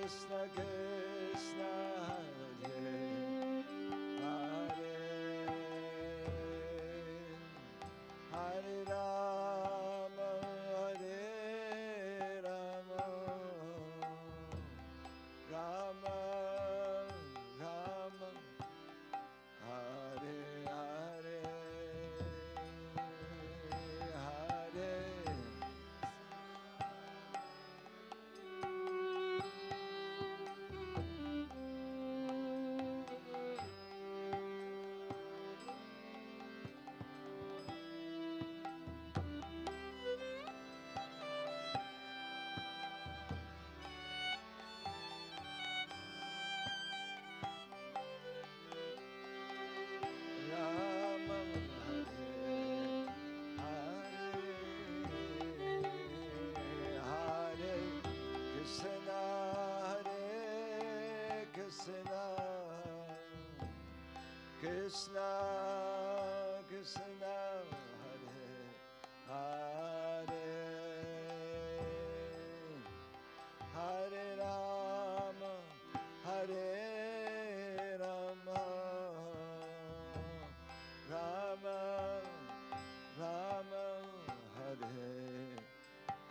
Krishna Krishna Hare Hare Hare Rama Hare Rama Rama Rama Hare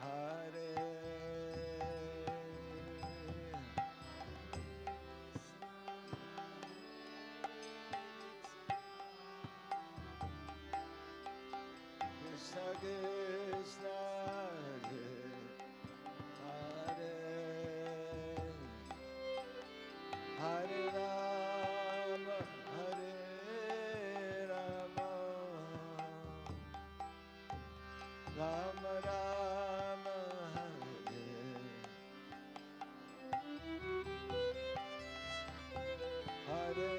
Hare Krishna Krishna Hare Hare Rama Hare Rama Rama Rama Hare Hare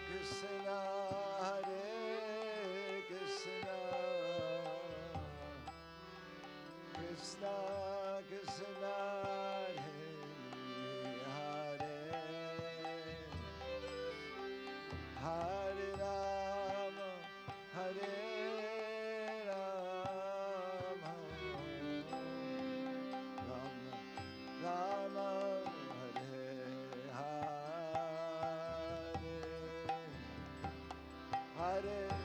Krishna Hare Krishna Krishna Krishna Hare Hare Hare Rama Hare Rama Rama Rama Hare Hare Hare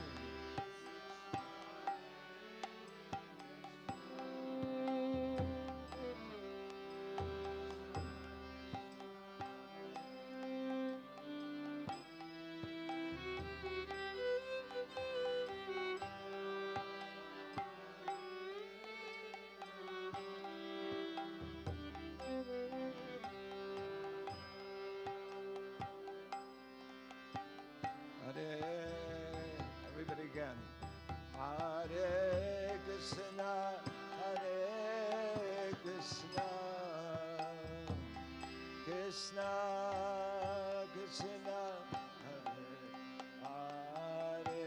Everybody again. Hare Krishna, Hare Krishna, Krishna Krishna, Hare Hare,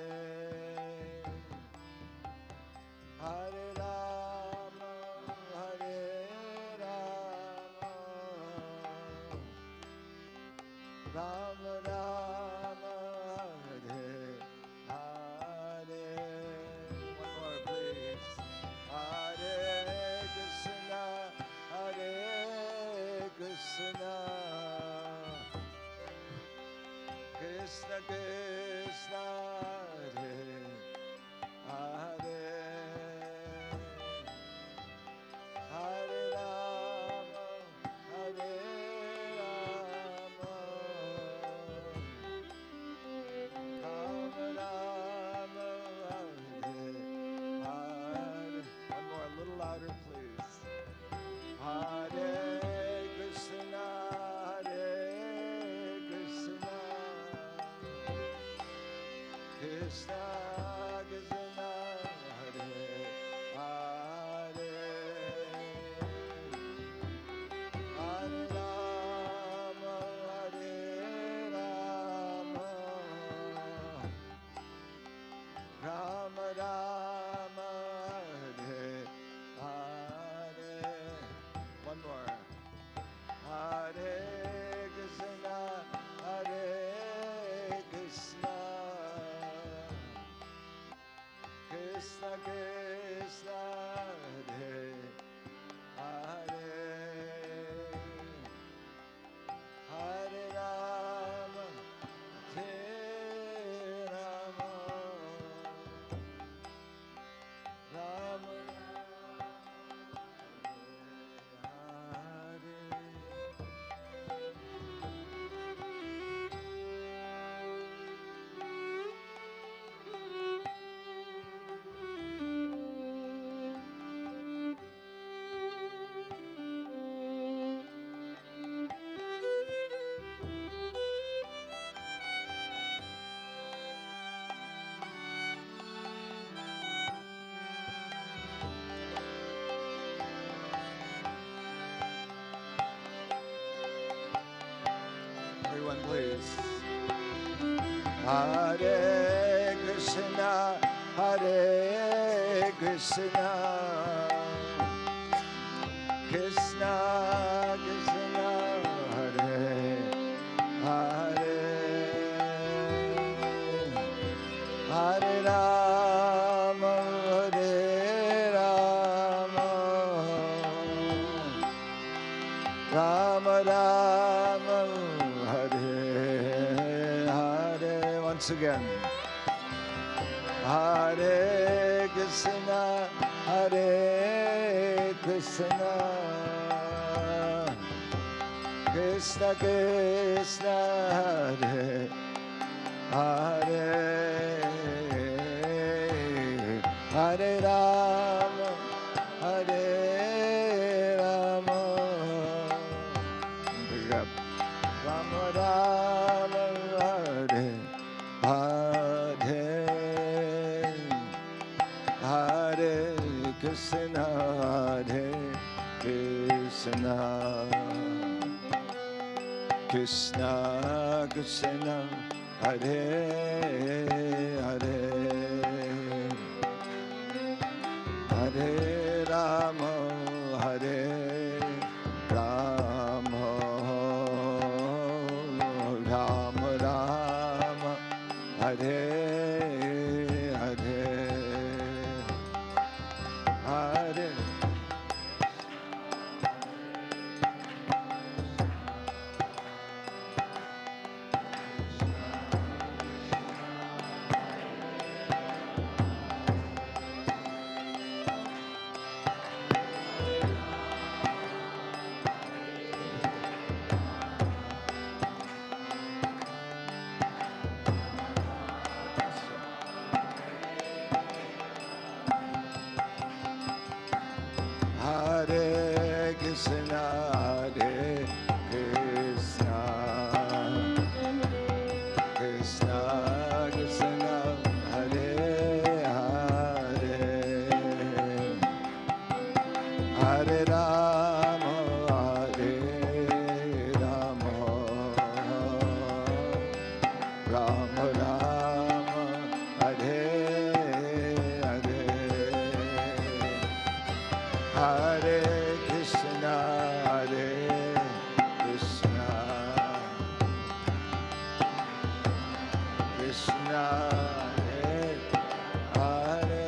Hare Rama, Hare Rama, Rama Rama. Krishna Krishna Krishna Hare Hare Hare Rama Hare Rama Rama Rama Hare Hare. One more, a little louder please. Hare Krishna, Hare Krishna, Krishna Krishna, Hare Hare, Hare Rama, Hare Rama, Rama Rama, Hare Hare. One more. Hare Krishna, Hare Krishna, Krishna Krishna, Hare Hare, Hare Krishna, Hare Krishna, Krishna Krishna, Hare Hare, Hare Rama, Hare Rama, Rama Rama, Hare Hare. Once again. Hare Krishna, Hare Krishna, Krishna Krishna, Hare Hare, Hare Rama, Hare Rama, Rama Rama, Hare Hare, Hare Krishna, Hare Krishna, Krishna Krishna, Hare Hare, Hare Rama, Hare Rama, Rama Rama, Hare Hare, Hare. Hare Krishna, Hare Krishna, Krishna Krishna, Hare Hare, Hare Rama, Hare Rama, Rama Rama, Hare Hare, Hare Krishna, Hare Krishna, Krishna Hare Hare,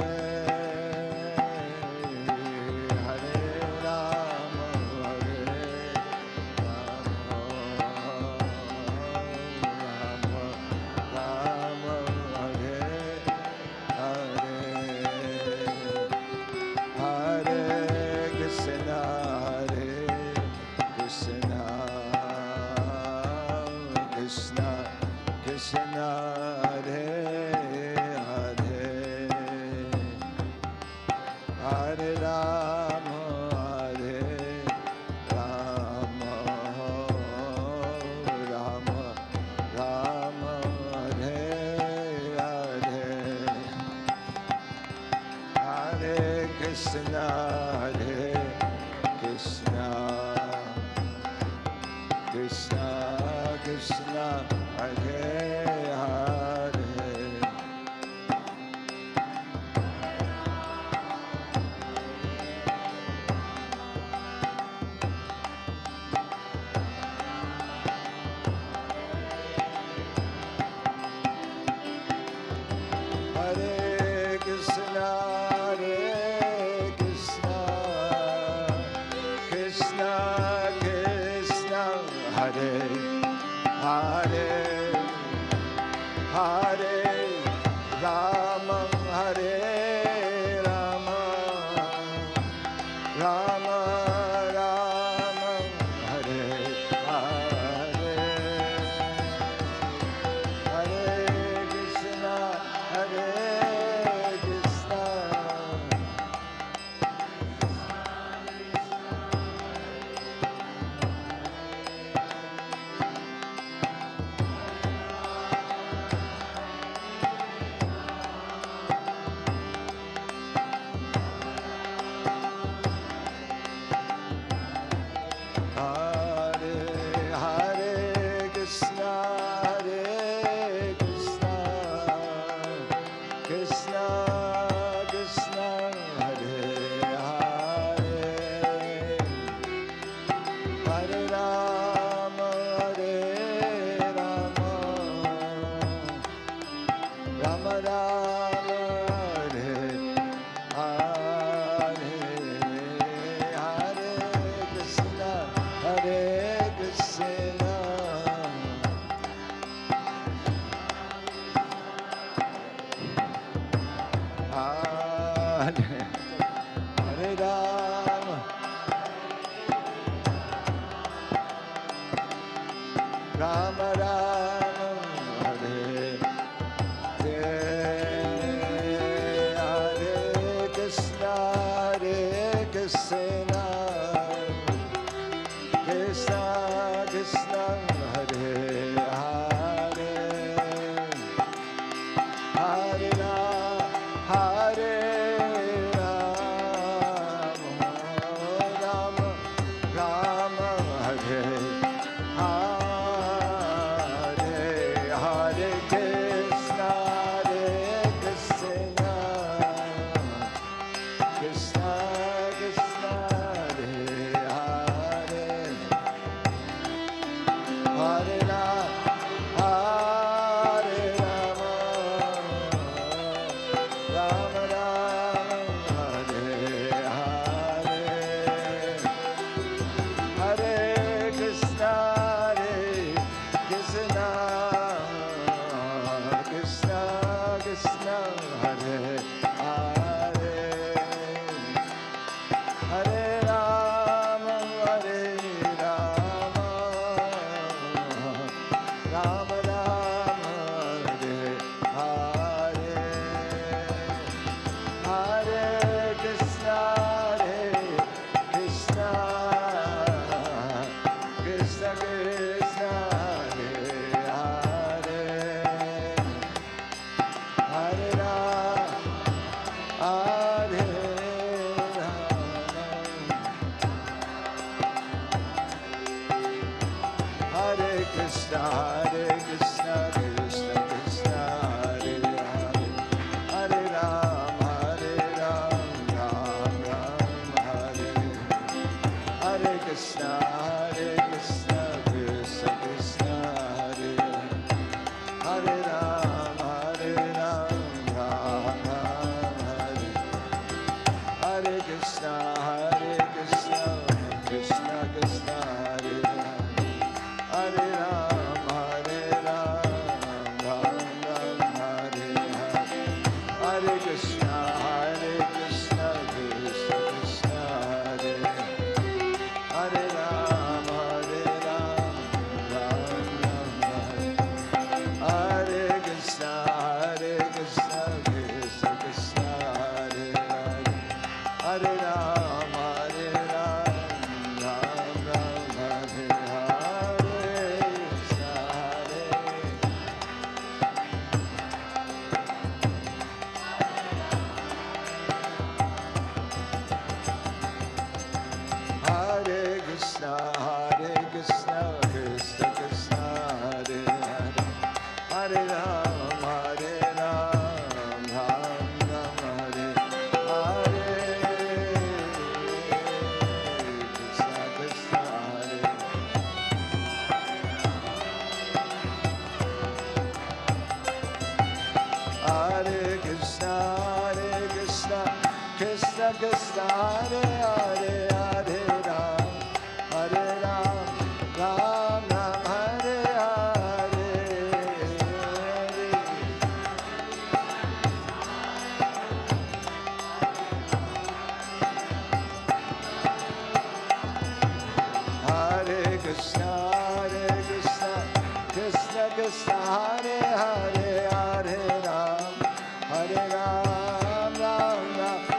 Hare Rama, Hare Rama, Rama Rama, Hare Hare, Hare Krishna, Hare Krishna, Krishna Krishna, Hare Hare, Hare Rama, Hare Rama, Rama Rama, Hare Hare, Hare Krishna, Hare Krishna, Krishna Krishna, Hare Hare, Hare Krishna, Hare Krishna, Krishna Krishna, Hare Hare, Hare Rama, Hare Rama, Rama Rama, Hare Hare, Hare Krishna, Hare Krishna, Ram Ram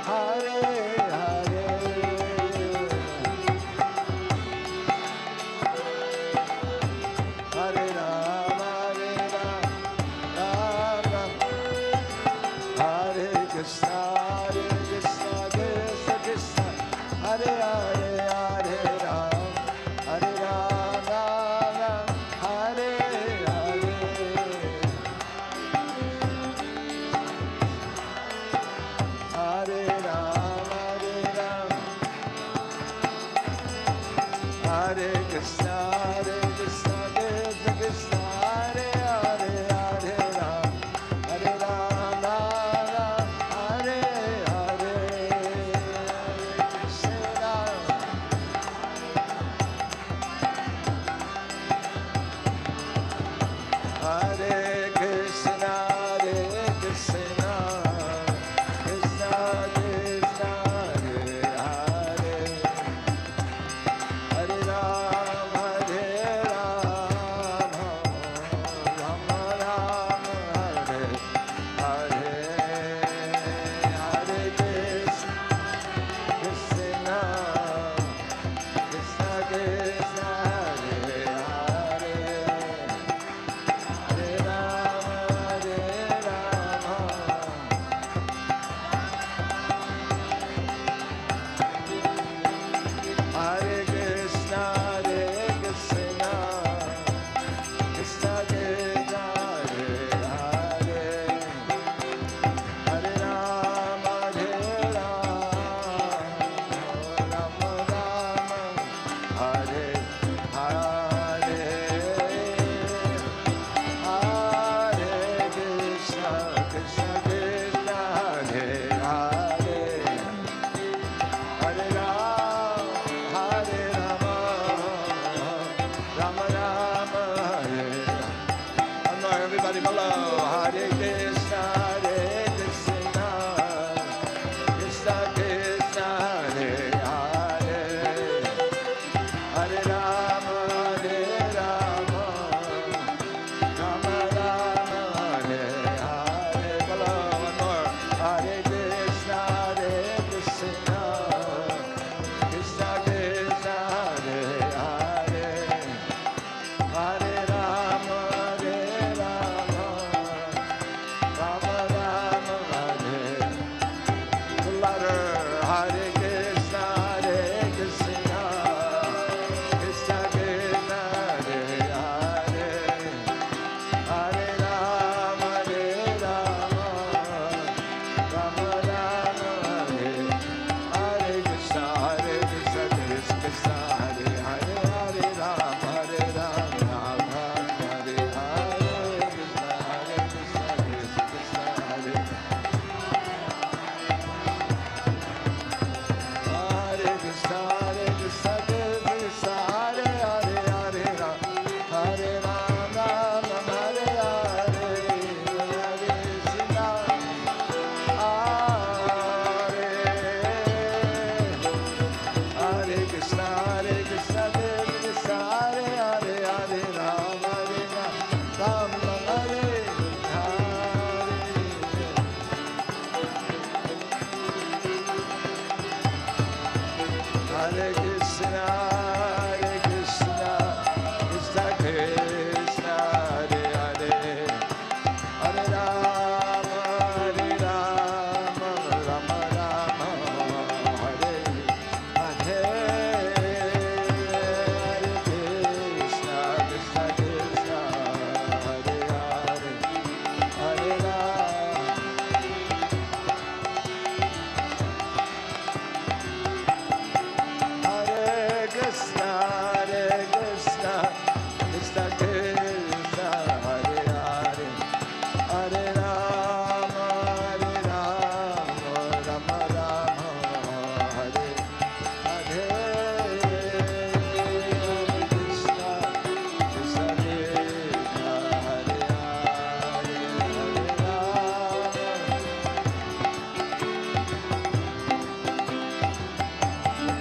Hare Hare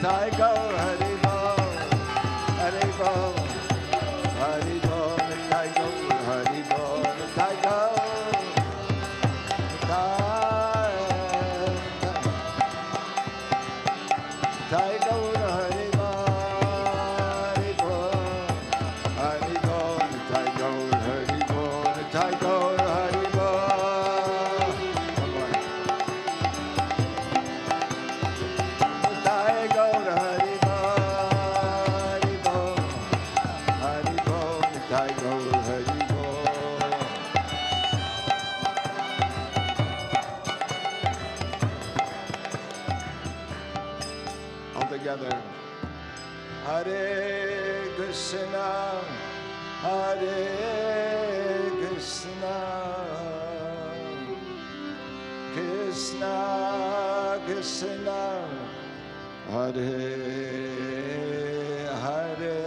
Nitai Gaur Hari Bol, Hari Bol, Hari Bol, Nitai Gaur Hari Bol, Nitai Gaur, Nitai Gaur Hari Bol, Hari Bol, Hari Bol, Nitai Gaur Hari Bol, Nitai Gaur Hari Bol. One more. Nitai Gaur Hari Bol, Hari Bol, Hari Bol, Nitai Gaur Hari Bol. All together. Hare Krishna, Hare Krishna, Krishna Krishna, Hare Hare,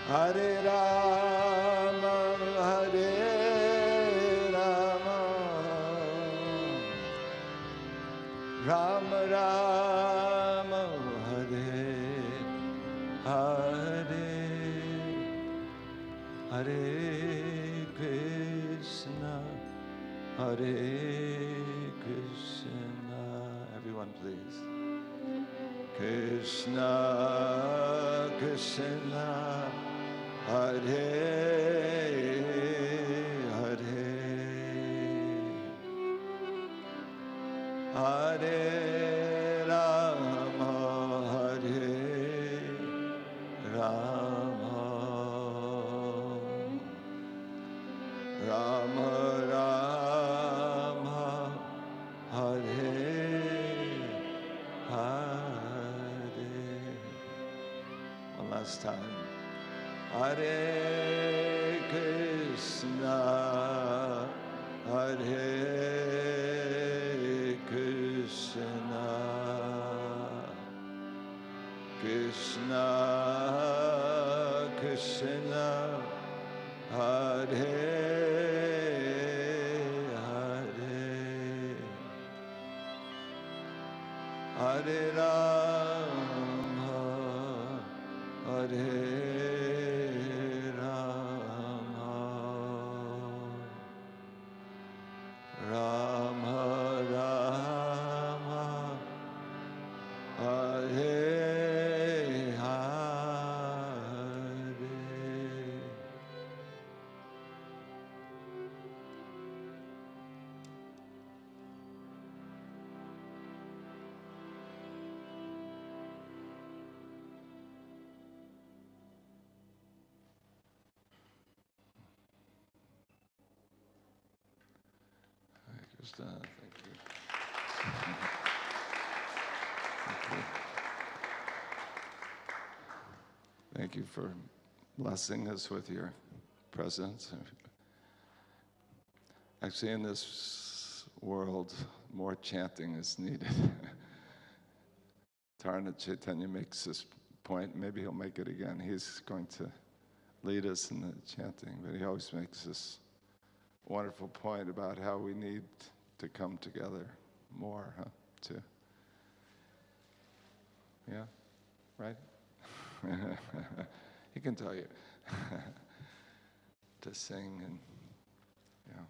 Hare Rama, Hare Rama, Rama Rama, Hare Hare, Hare Krishna, Hare Krishna. Everyone, please. Krishna Krishna, Hare Hare, Hare Rama, Hare Rama, Rama Rama, Hare Hare. One last time. Hare Krishna, Hare Krishna, Krishna Krishna, Hare Hare, Hare Rama, Hare Rama, Rama Rama, Hare Hare. Hare Krishna, thank you. Thank you. Thank you for blessing us with your presence. Actually, in this world, more chanting is needed. Tarana Chaitanya makes this point. Maybe he'll make it again. He's going to lead us in the chanting, but he always makes this wonderful point about how we need to come together more, too. Yeah, right? He can tell you to sing and, yeah.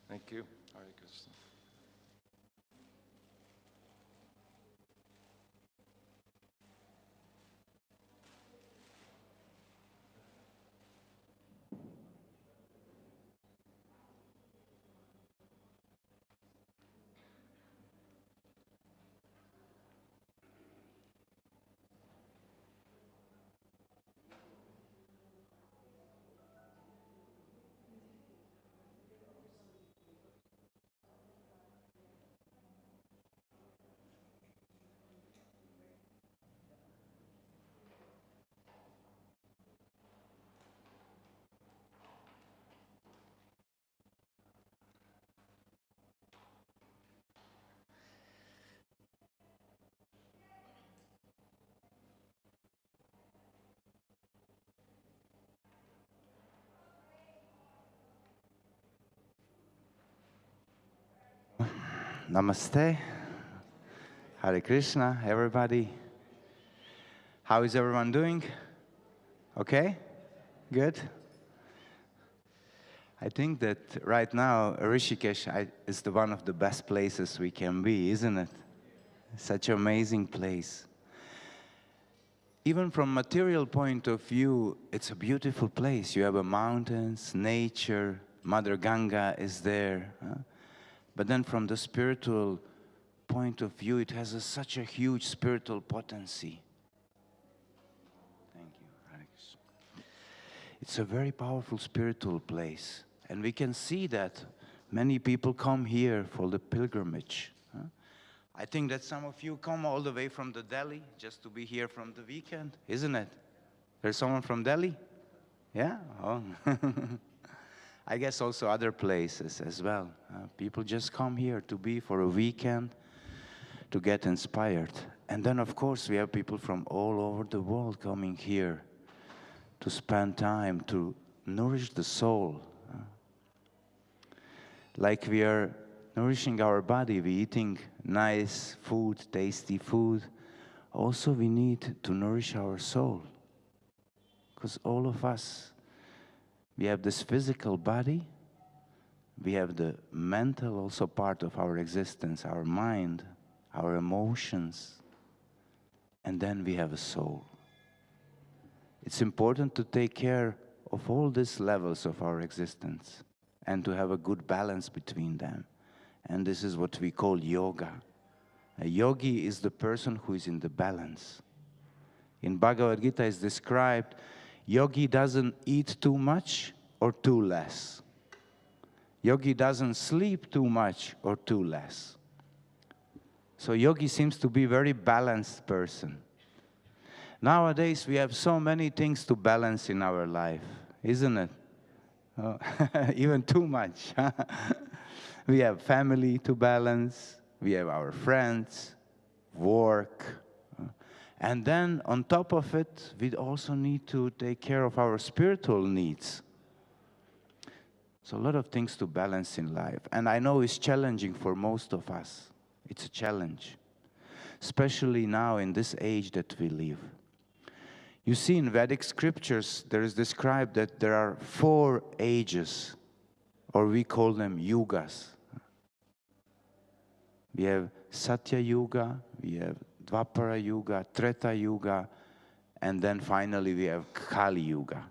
Thank you. Hare Krishna. Namaste. Hare Krishna, everybody. How is everyone doing? Okay? Good? I think that right now, Rishikesh is one of the best places we can be, isn't it? Such an amazing place. Even from material point of view, it's a beautiful place. You have mountains, nature, Mother Ganga is there. But then from the spiritual point of view, it has such a huge spiritual potency. Thank you, Hare Krishna. It's a very powerful spiritual place. And we can see that many people come here for the pilgrimage. I think that some of you come all the way from the Delhi just to be here from the weekend, isn't it? There's someone from Delhi? Yeah? Oh. I guess also other places as well. People just come here to be for a weekend, to get inspired. And then, of course, we have people from all over the world coming here to spend time to nourish the soul. Like we are nourishing our body, we're eating nice food, tasty food. Also, we need to nourish our soul. Because all of us, we have this physical body, we have the mental also part of our existence, our mind, our emotions, and then we have a soul. It's important to take care of all these levels of our existence and to have a good balance between them. And this is what we call yoga. A yogi is the person who is in the balance. In Bhagavad Gita is described, yogi doesn't eat too much or too less. Yogi doesn't sleep too much or too less. So yogi seems to be a very balanced person. Nowadays we have so many things to balance in our life, isn't it? Oh, even too much. We have family to balance, we have our friends, work, and then on top of it, we also need to take care of our spiritual needs. So a lot of things to balance in life. And I know it's challenging for most of us. It's a challenge, especially now in this age that we live. You see, in Vedic scriptures, there is described that there are 4 ages, or we call them yugas. We have Satya Yuga, we have Dvapara Yuga, Treta Yuga, and then finally we have Kali Yuga.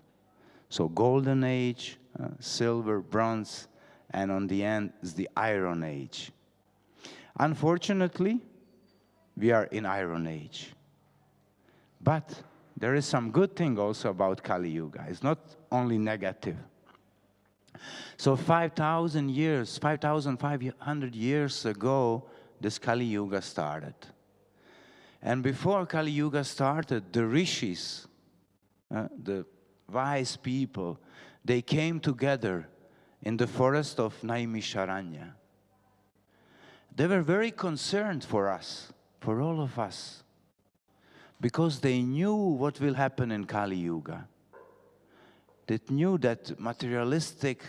So Golden Age, Silver, Bronze, and on the end is the Iron Age. Unfortunately, we are in Iron Age. But there is some good thing also about Kali Yuga. It's not only negative. So 5,000 years, 5,500 years ago, this Kali Yuga started. And before Kali Yuga started, the rishis, the wise people, they came together in the forest of Naimisharanya. They were very concerned for us, for all of us, because they knew what will happen in Kali Yuga. They knew that materialistic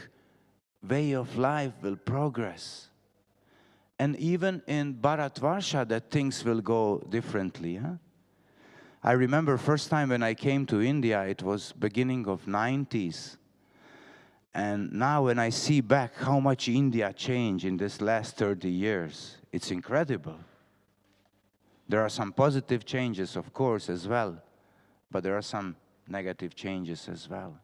way of life will progress. And even in Bharatvarsha, that things will go differently. I remember first time when I came to India, it was beginning of 90s. And now when I see back how much India changed in this last 30 years, it's incredible. There are some positive changes, of course, as well. But there are some negative changes as well.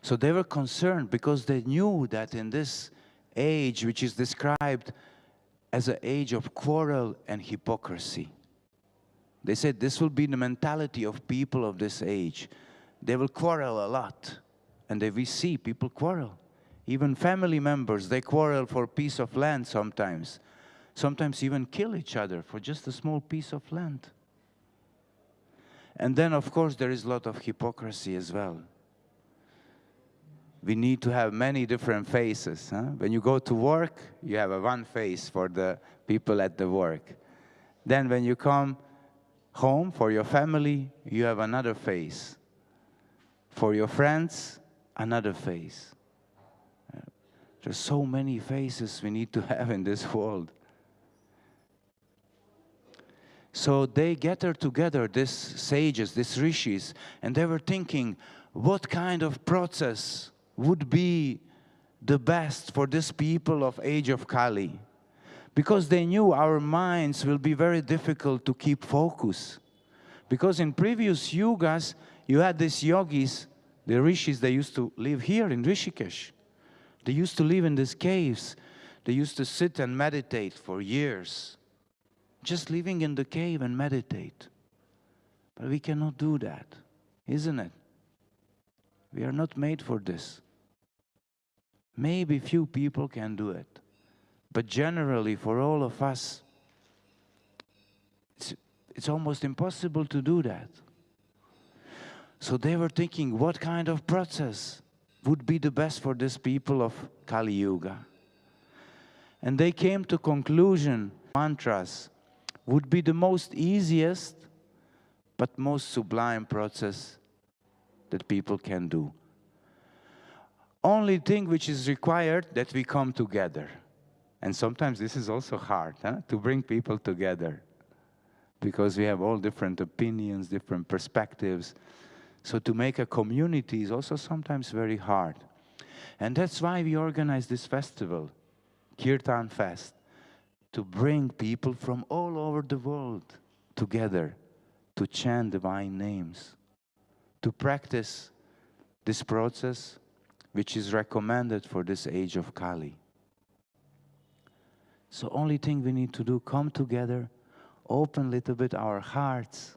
So they were concerned because they knew that in this age, which is described as an age of quarrel and hypocrisy, they said this will be the mentality of people of this age. They will quarrel a lot. And we see people quarrel. Even family members, they quarrel for a piece of land sometimes. Sometimes even kill each other for just a small piece of land. And then, of course, there is a lot of hypocrisy as well. We need to have many different faces. When you go to work, you have one face for the people at the work. Then when you come home for your family, you have another face. For your friends, another face. There's so many faces we need to have in this world. So they gathered together, these sages, these rishis, and they were thinking, what kind of process would be the best for this people of age of Kali? Because they knew our minds will be very difficult to keep focus. Because in previous yugas, you had these yogis, the rishis, they used to live here in Rishikesh. They used to live in these caves. They used to sit and meditate for years. Just living in the cave and meditate. But we cannot do that, isn't it? We are not made for this. Maybe few people can do it. But generally, for all of us, it's almost impossible to do that. So they were thinking, what kind of process would be the best for these people of Kali Yuga? And they came to conclusion, mantras would be the most easiest, but most sublime process that people can do. Only thing which is required that we come together. And sometimes this is also hard, to bring people together. Because we have all different opinions, different perspectives. So to make a community is also sometimes very hard. And that's why we organize this festival, Kirtan Fest, to bring people from all over the world together to chant divine names, to practice this process which is recommended for this age of Kali. So only thing we need to do, come together, open a little bit our hearts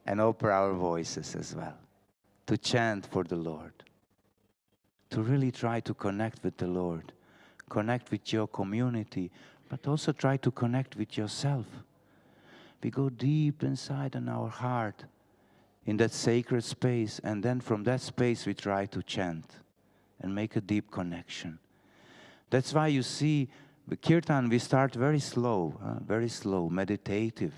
and open our voices as well, to chant for the Lord, to really try to connect with the Lord, connect with your community, but also try to connect with yourself. We go deep inside in our heart, in that sacred space, and then from that space we try to chant and make a deep connection. That's why you see the Kirtan, we start very slow, meditative,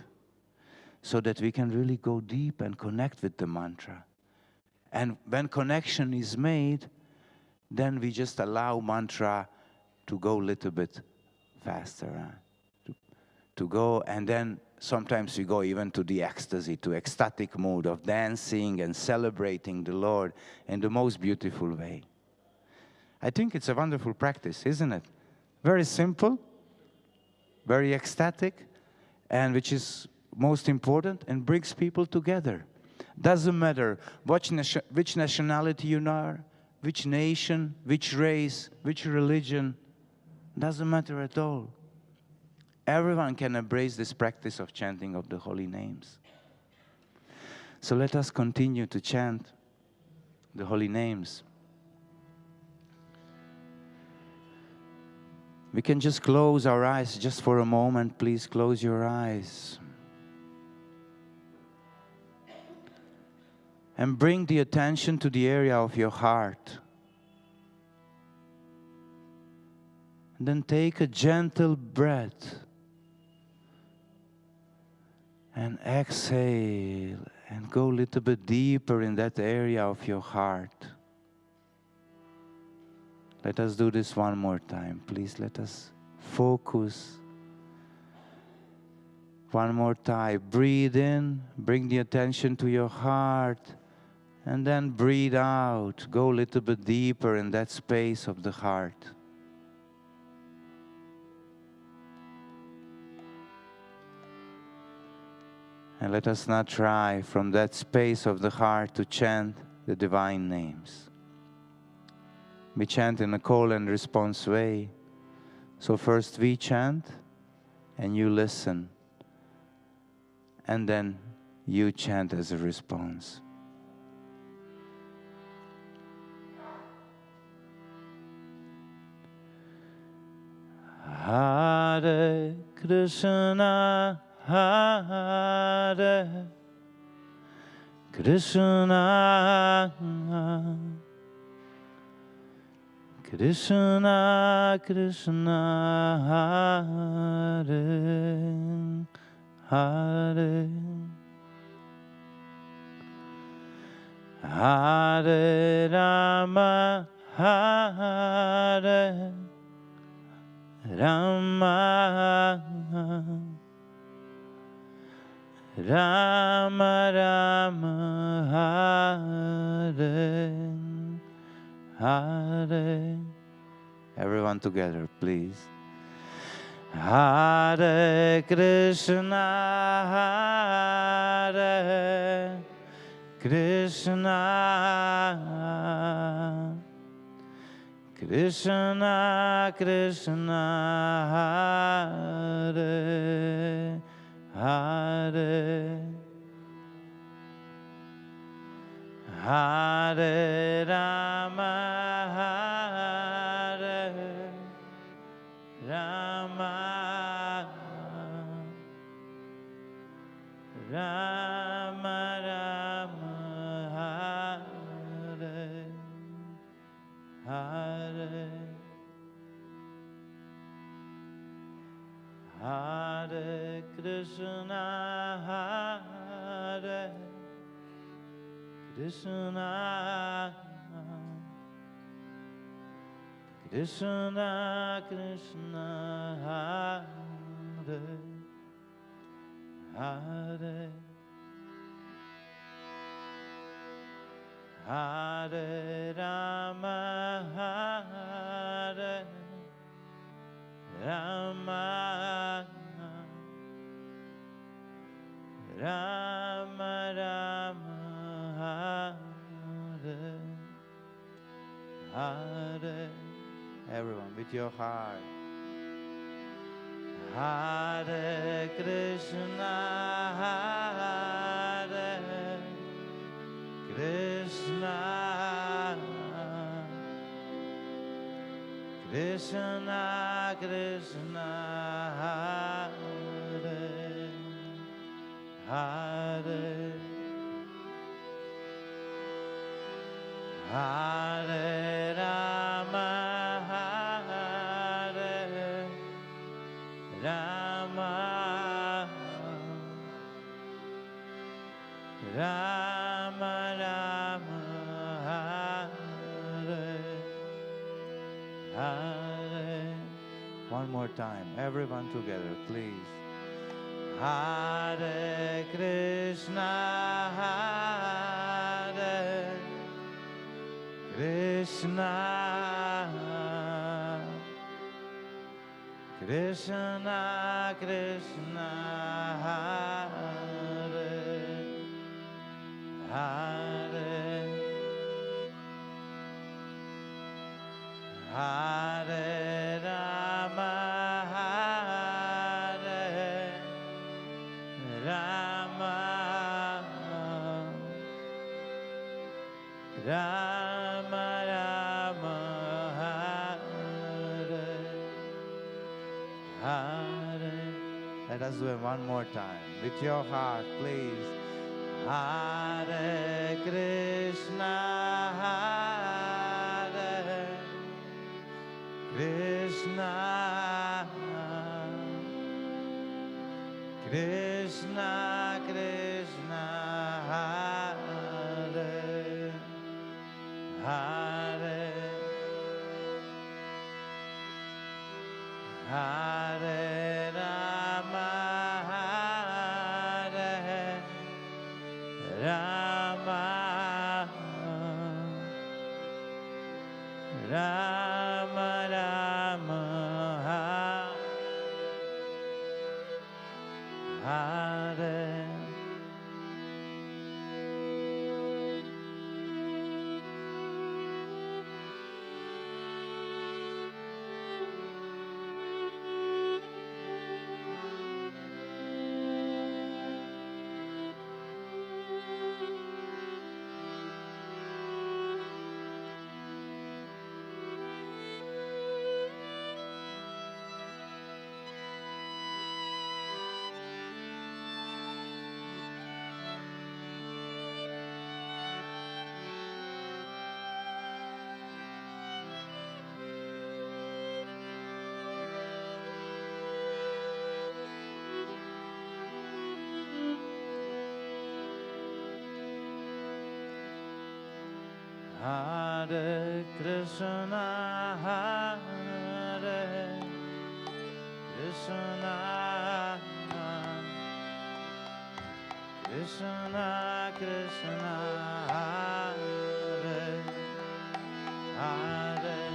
so that we can really go deep and connect with the mantra. And when connection is made, then we just allow mantra to go a little bit faster, to go, and then sometimes we go even to the ecstasy, to ecstatic mood of dancing and celebrating the Lord in the most beautiful way. I think it's a wonderful practice, isn't it? Very simple, very ecstatic, and which is most important, and brings people together. Doesn't matter which nationality you are, which nation, which race, which religion, doesn't matter at all. Everyone can embrace this practice of chanting of the holy names. So let us continue to chant the holy names. We can just close our eyes just for a moment. Please close your eyes. And bring the attention to the area of your heart. And then take a gentle breath. And exhale and go a little bit deeper in that area of your heart. Let us do this one more time. Please let us focus. One more time. Breathe in, bring the attention to your heart, and then breathe out. Go a little bit deeper in that space of the heart. And let us now try from that space of the heart to chant the divine names. We chant in a call and response way. So first we chant and you listen. And then you chant as a response. Hare Krishna, Hare Krishna, Krishna Krishna, Hare Hare, Hare Rama, Hare Rama, Rama Rama Hare Hare. Everyone together, please. Hare Krishna, Hare Krishna, Krishna Krishna, Hare Hare, Hare Rama, Hare Rama, Rama Rama, Hare Hare, Hare Krishna, Hare Krishna, Krishna Krishna, Hare Hare, Hare Rama, Hare Rama, Rama Rama, Hare Hare. Everyone with your heart. Hare Krishna, Hare Krishna, Krishna Krishna, Hare Hare, Hare Rama, Hare Rama, Rama Rama, Hare Hare. One more time, everyone together, please. Hare Krishna, Hare Krishna, Krishna Krishna, Hare Hare, Hare Rama, Hare Rama, Rama Rama, Hare Hare. Let us do it one more time. With your heart, please. Hare Krishna, Hare Krishna, Krishna Krishna, Hare Hare, Hare Rama, Hare Rama, Rama Rama, Hare. Hare Krishna, Hare Krishna, Krishna Krishna Hare Hare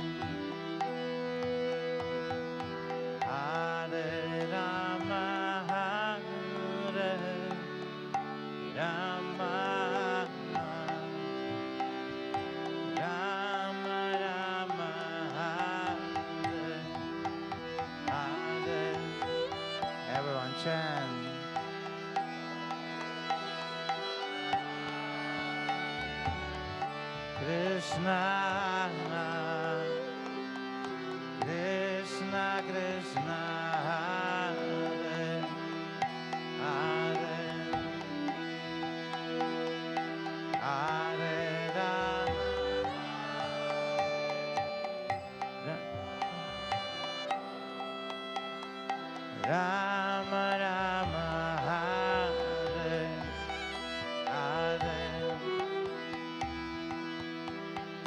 Hare Rama Hare Rama Rama Rama Hare Hare. Everyone chant. Krishna, Krishna, Krishna, Hare, Hare, Hare Rama, Rama, Hare, Hare.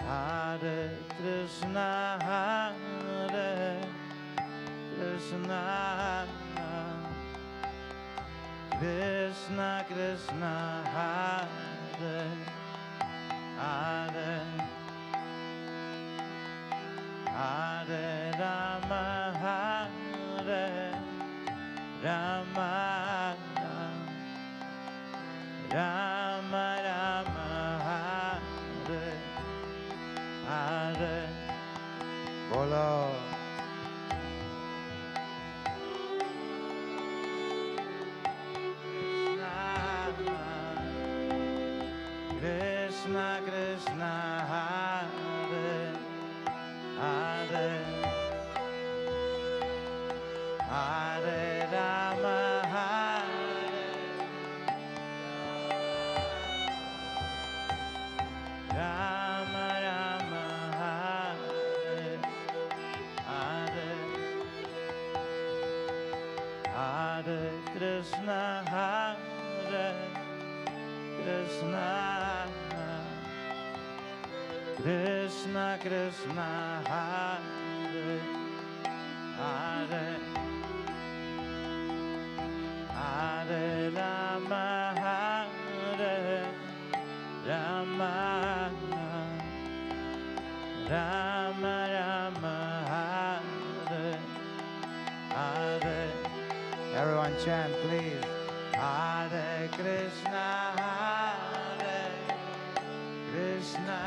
Hare Krishna, Hare Krishna, Krishna Krishna, Hare Hare, Hare Rama, Hare Rama, Rama Rama, Hare Hare. Bolo. Krishna Krishna, Hare Hare, Hare Rama, Hare Rama Rama, Hare Hare, Hare Krishna, Hare Krishna, Krishna Krishna, Hare Hare, Hare Rama, Hare Rama, Rama Rama, Hare Hare. Everyone chant, please. Hare Krishna, Hare Krishna,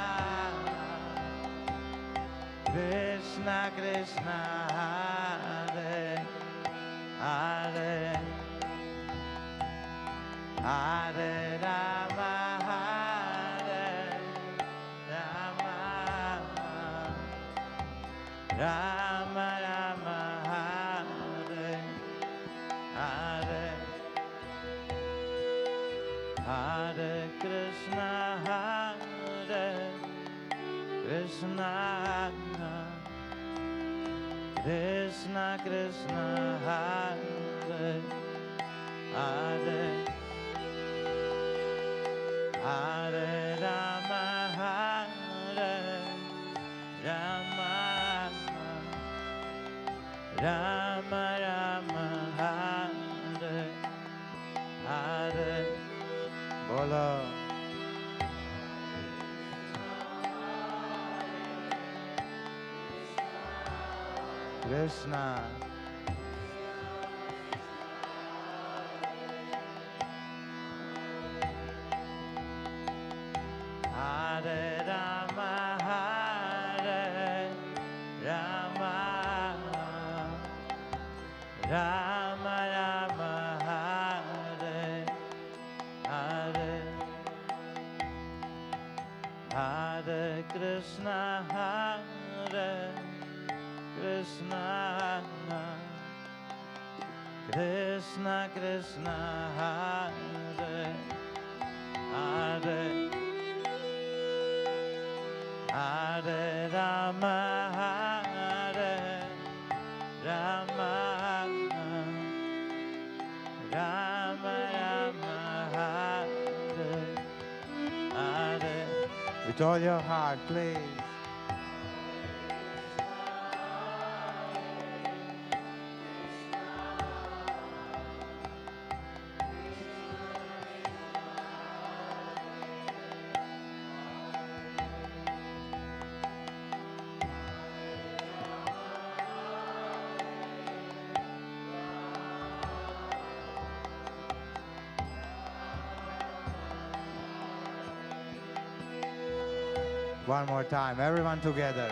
Krishna Krishna, Hare Hare, Hare Rama, Hare Rama, Rama Rama, Hare Hare, Hare Krishna, Hare Krishna, Krishna Krishna, Hare Hare, Hare Rama, Hare Rama, Rama Rama, Hare Hare. Bolo. Krishna, Hare Rama, Hare Rama, Rama Rama, Hare Hare, Hare Krishna, Hare Krishna, Krishna Krishna, Hare Hare, Hare Rama, Hare Rama, Rama Rama, Hare Hare. With all your heart, please. One more time, everyone together.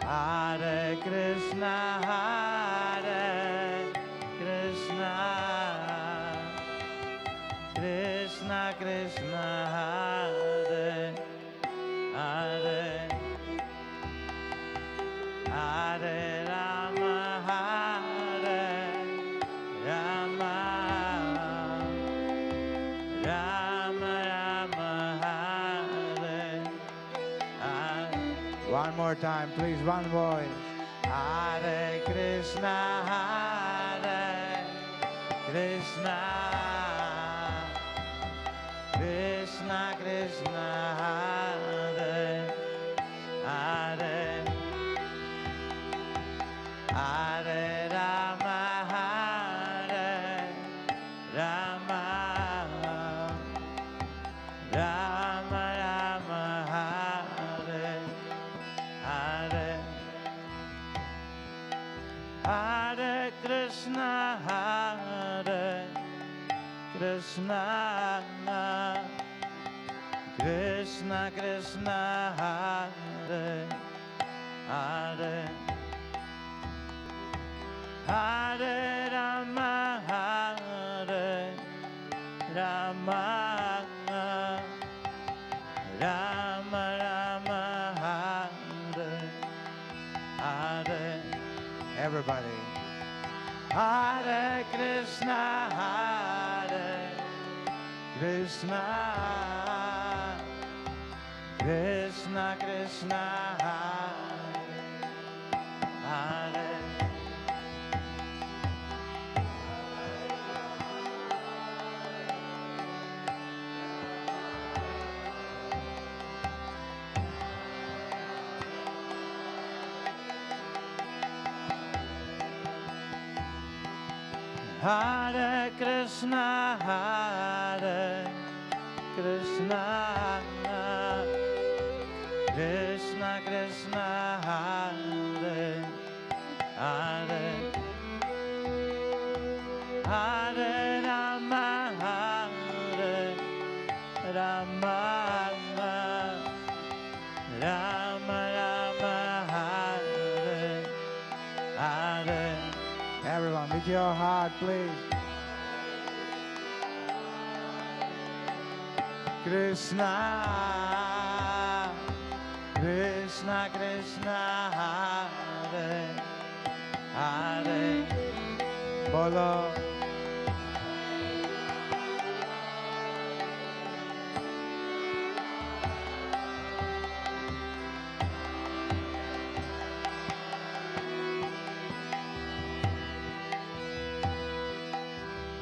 Hare Krishna, Hare Krishna, Krishna Krishna, Hare Hare, Hare Rama, Hare Rama, Rama Rama, Hare Hare. One more time, please, one voice. Hare Krishna, Hare Krishna, Krishna Krishna, Hare Hare, Hare Rama, Hare Rama, Rama Rama, Hare Hare, Hare Krishna, Hare Krishna, Krishna Krishna, Hare Hare, Hare Rama, Hare Rama, Rama Rama, Hare Hare. Everybody. Hare Krishna, Hare Krishna, Krishna Krishna, Hare Hare. Hare Krishna, Hare Krishna, Krishna Krishna, Hare Hare, Hare Rama, Hare Rama, Rama Rama, Hare Hare. Everyone, with your heart, please. Krishna, Krishna Krishna, Hare Hare. Bolo.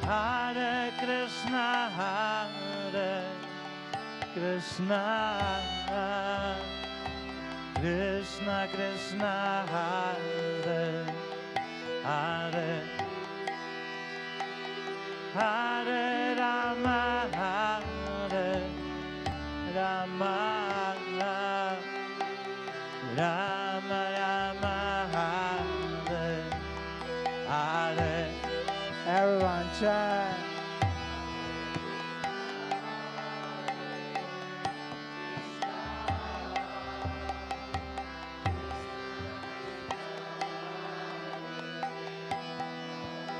Hare Krishna, Hare Krishna, Krishna Krishna, Hare Hare, Hare Rama, Hare Rama, Rama Rama, Hare Hare. Everyone chant.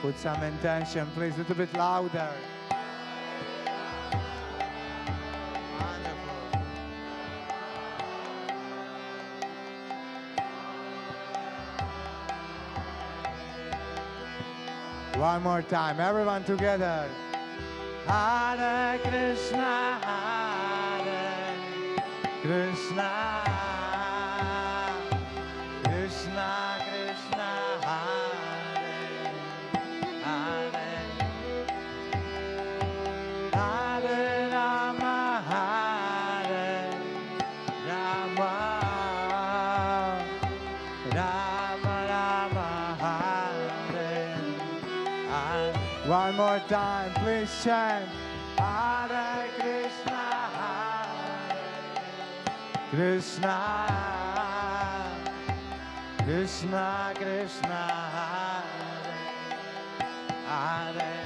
Put some intention, please, a little bit louder. Wonderful. One more time, everyone together. Hare Krishna, Hare Krishna, Krishna Krishna, Hare Hare, Hare Rama, Hare Rama, Rama Rama, Hare Hare. One more time, please chant. Hare Krishna, Hare Krishna, Krishna Krishna, Hare Hare,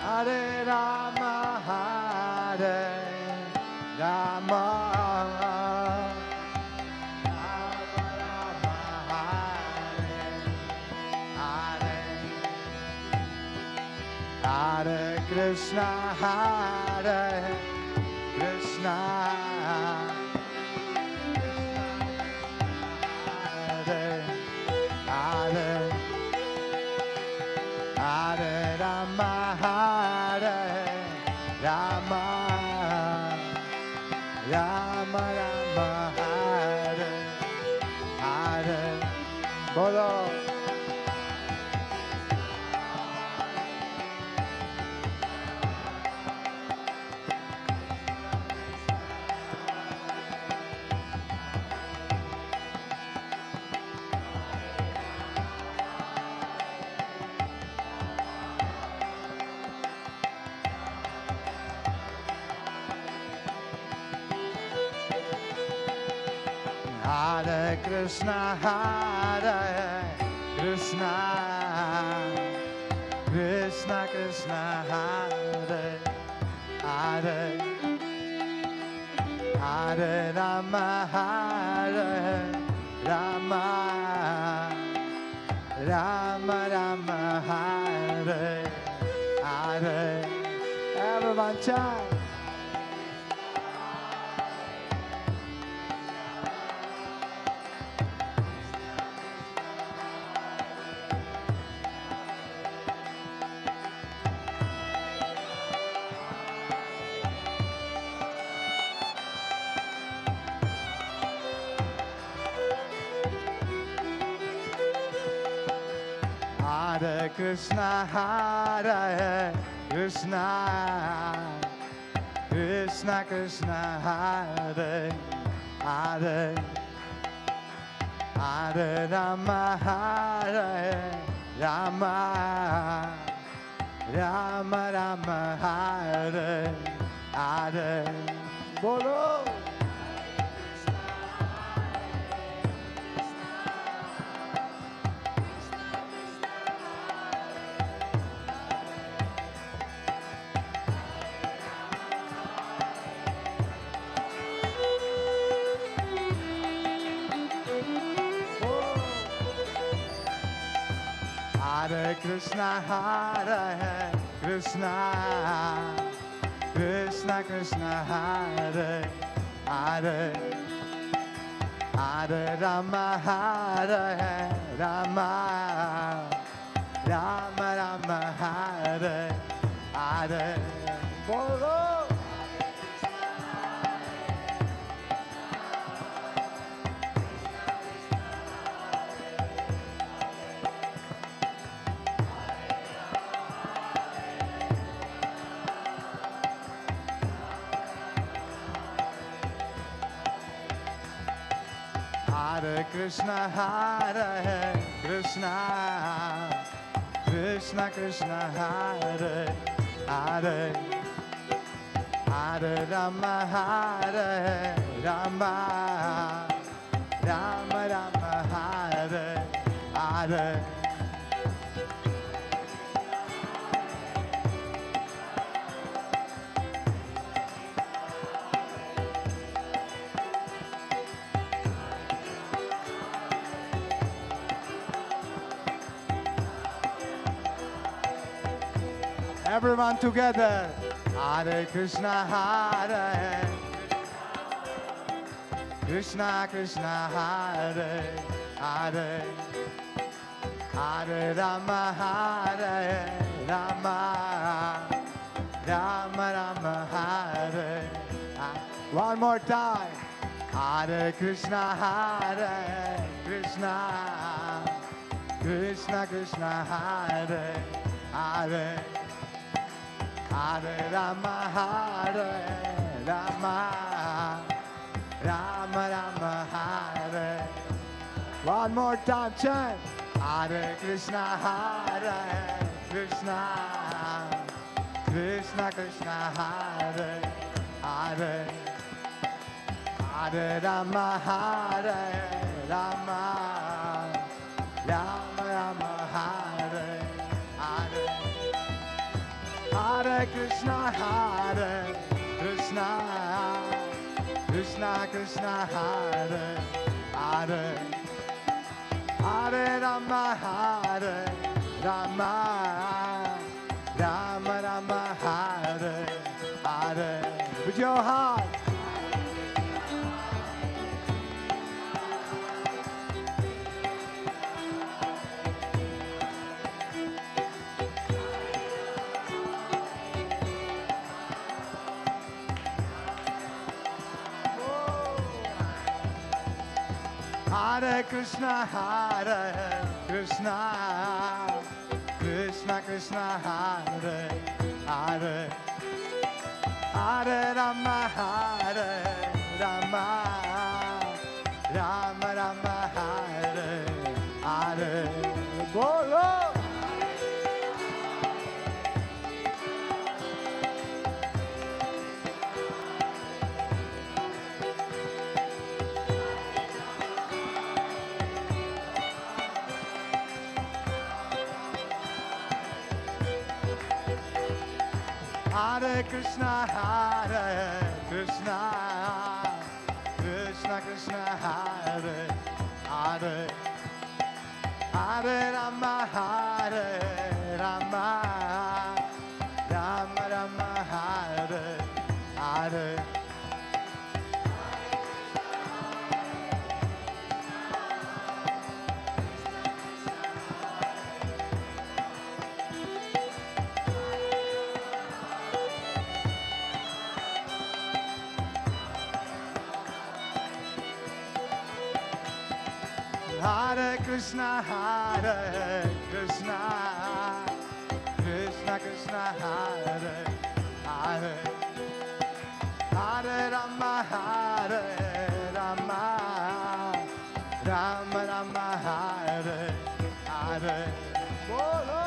Hare Rama, Hare Rama, Krishna, Hare Krishna, Hare Hare, Hare Rama, Hare Rama, Rama Rama, Hare Hare. Bolo. Hare Krishna, Hare Krishna, Krishna Krishna, Hare Hare, Hare Rama, Hare Rama, Rama Rama, Hare Hare. Everyone chant. Hare Krishna, Hare Krishna, Krishna Krishna, Hare Hare, Hare Rama, Hare Rama, Rama Rama, Hare Hare. Bolo. Hare Krishna, Hare Krishna, Krishna Krishna, Hare Hare, Hare Rama, Hare Rama, Rama Rama, Hare Hare. Bolo. Hare Krishna, Hare Krishna, Krishna Krishna, Hare Hare, Hare Rama, Hare Rama, Rama Rama, Hare Hare. Everyone together. Hare Krishna, Hare Krishna, Krishna Hare Hare, Hare Rama, Hare Rama, Rama Rama, Hare. One more time. Hare Krishna, Hare Krishna, Krishna Krishna, Hare Hare, Hare Rama, Hare Rama, Rama Rama, Hare. One more time, chant. Hare Krishna, Hare Krishna, Krishna Krishna, Hare Hare, Hare Rama, Hare Rama, Rama Rama, Hare Hare. Hare Krishna, Hare Krishna, Krishna Krishna, Hare Hare, Hare Rama, Hare Rama, Rama Rama, Hare Hare Krishna, Krishna Krishna, Hare Hare, Hare Rama, Rama Rama, Hare Hare. Bolo. Hare Krishna, Krishna Krishna, Hare Hare, Hare Rama, Rama Rama, Hare Hare. Hare Krishna, Krishna Krishna, Hare Hare, Hare Rama, Rama Rama, Hare Hare. Bolo.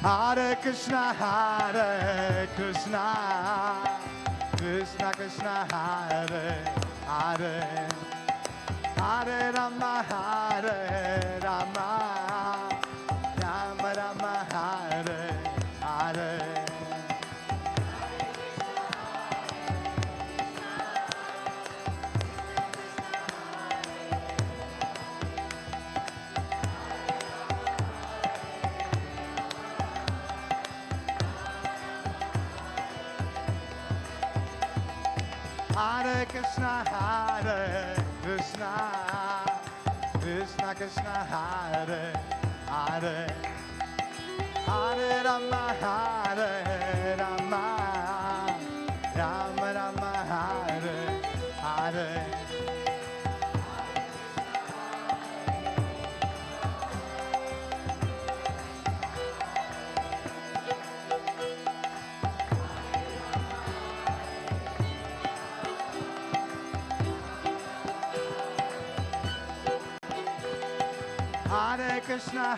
Hare Krishna, Krishna Krishna, Hare Hare, Hare Rama, Rama Rama, Hare Hare. Hare Krishna, Krishna Krishna, Hare Hare, Hare Rama, Rama Rama, Hare Hare. Hare Krishna,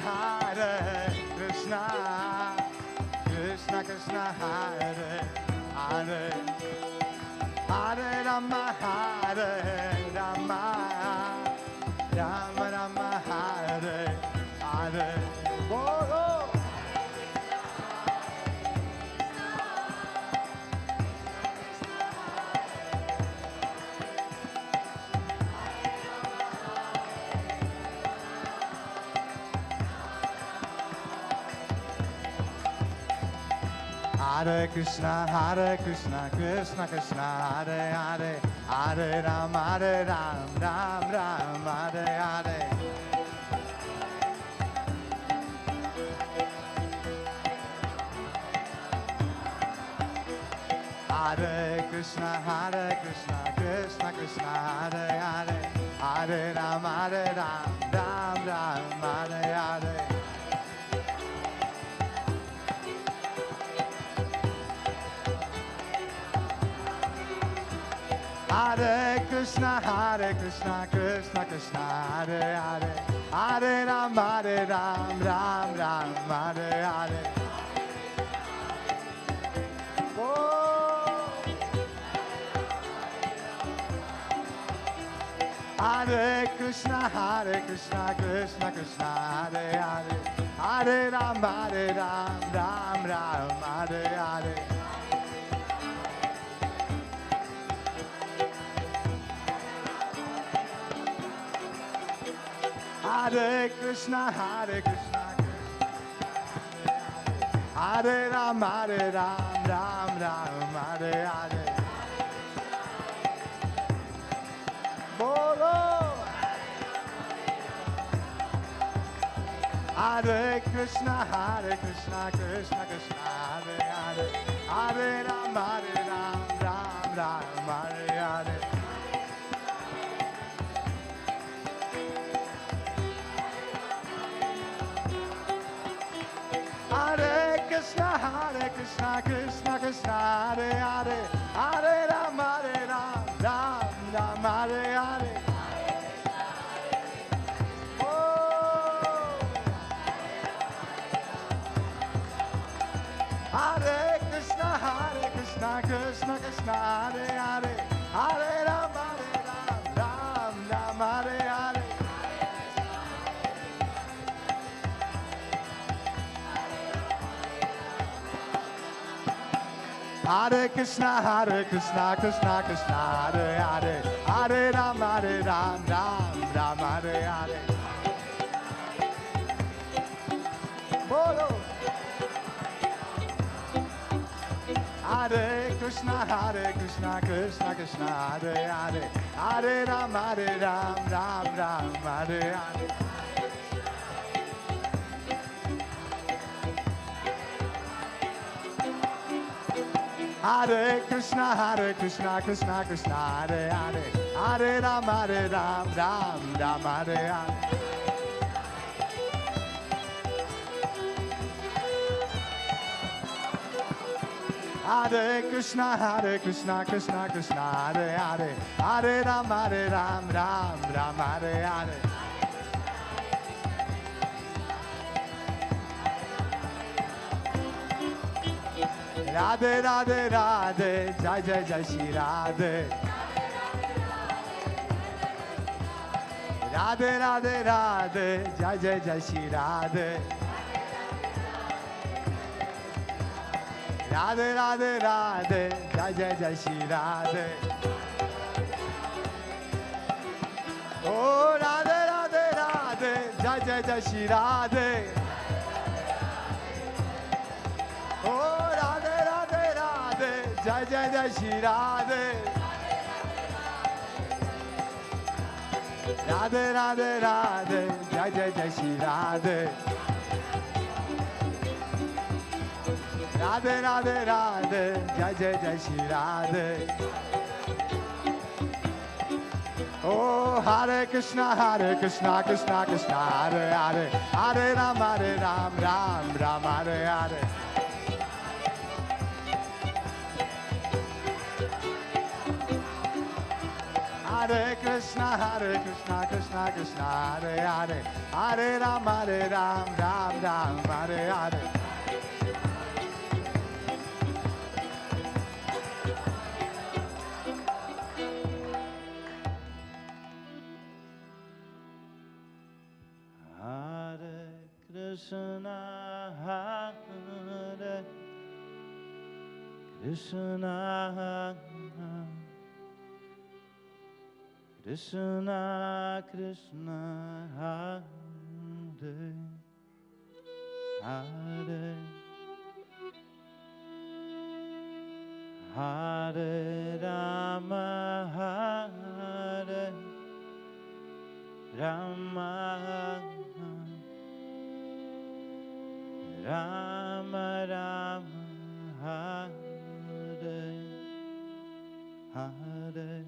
Krishna Krishna, Hare Hare, Hare Rama, Rama Rama, Hare Hare. Bolo. Hare Krishna, Krishna Krishna, Hare Hare, Hare Ram, Ram Ram, Hare Hare. Hare Krishna, Krishna Krishna, Hare Hare, Hare Ram, Ram Ram, Hare Hare. Hare Krishna, Krishna Krishna, Hare Hare, Hare Ram, Ram Ram, Hare Hare. Oh. Hare Krishna, Krishna Krishna, Hare Hare, Hare Ram, Ram Ram, Hare Hare. Hare Krishna, Hare Ram, Ram Ram, Hare Hare. Hare Krishna, Krishna Krishna, Hare Hare, Hare Ram, Ram Ram, Hare Hare. Hare Krishna, Krishna Krishna, Hare Hare, Hare Ram, Ram Ram, Hare Hare. Hare Krishna, Krishna Krishna, Hare Hare, Hare Ram, Ram Ram, Hare Hare. Hare Krishna, Krishna Krishna, Hare Hare, Hare Ram, Ram Ram, Hare Hare. Bolo. Hare Krishna, Krishna Krishna, Hare Hare, Hare Ram, Ram Ram, Hare Hare. Hare Krishna, Krishna Krishna, Hare Hare, Hare Ram, Ram Hare Hare. Hare Krishna, Krishna Krishna, Hare Hare, Hare Ram, Ram Hare Hare. Radhe Radhe Radhe, Jai Jai Jai Shri Radhe. Radhe Radhe Radhe, Jai Jai Jai Shri Radhe. Radhe Radhe Radhe, Jai Jai Jai Shri Radhe. Oh Radhe Radhe Radhe, Jai Jai Jai Shri Radhe. Oh Radhe Radhe Radhe, Jai Jai Jai Shri Radhe. Radhe Radhe Radhe, Jai Jai Jai Shri Radhe. Radhe Radhe Radhe, Jai Jai Jai Shri Radhe. Oh Hare Krishna, Krishna Krishna, Hare Hare, Hare Ram, Ram Ram, Hare Hare. Hare Krishna, Krishna Krishna, Hare Hare, Hare Ram, Ram Ram, Hare Hare. Krishna, Hare Krishna, Krishna Krishna, Hare Hare, Hare Rama, Hare Rama, Rama Rama, Hare Hare.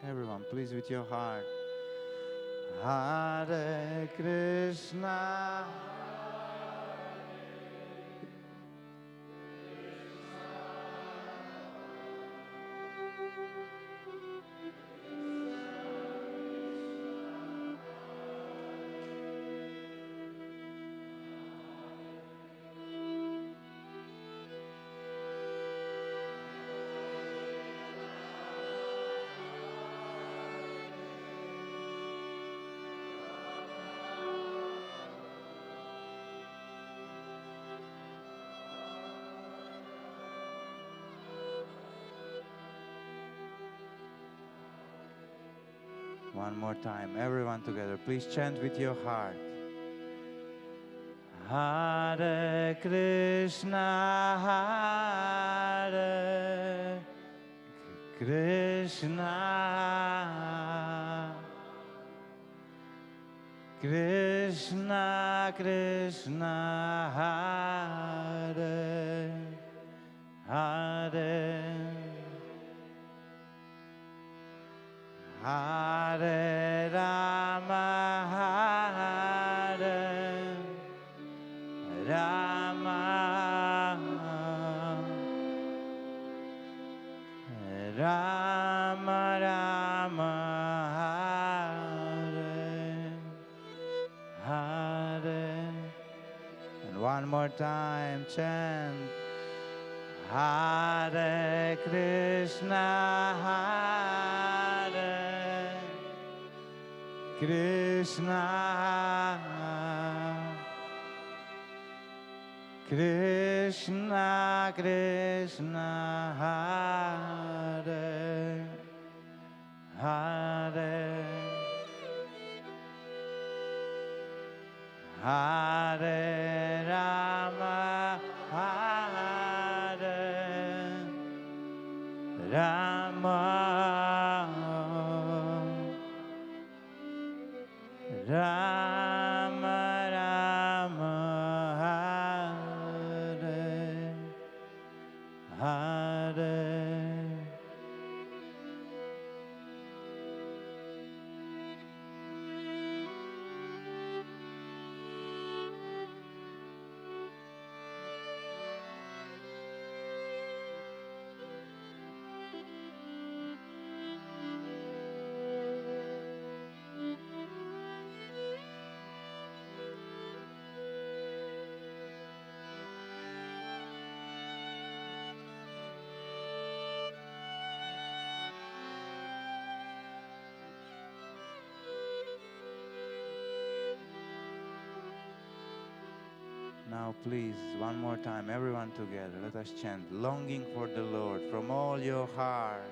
Everyone, please, with your heart. Hare Krishna. One more time, everyone together. Please chant with your heart. Hare Krishna, Hare Krishna, Krishna Krishna Hare Hare Hare Rama Hare Rama Rama Rama Hare Hare. And one more time, chant Hare Krishna Hare Krishna Krishna Krishna Hare Hare Hare Rama Hare Rama Rama Rama Hare Hare. Now please, one more time, everyone together, let us chant, longing for the Lord from all your heart.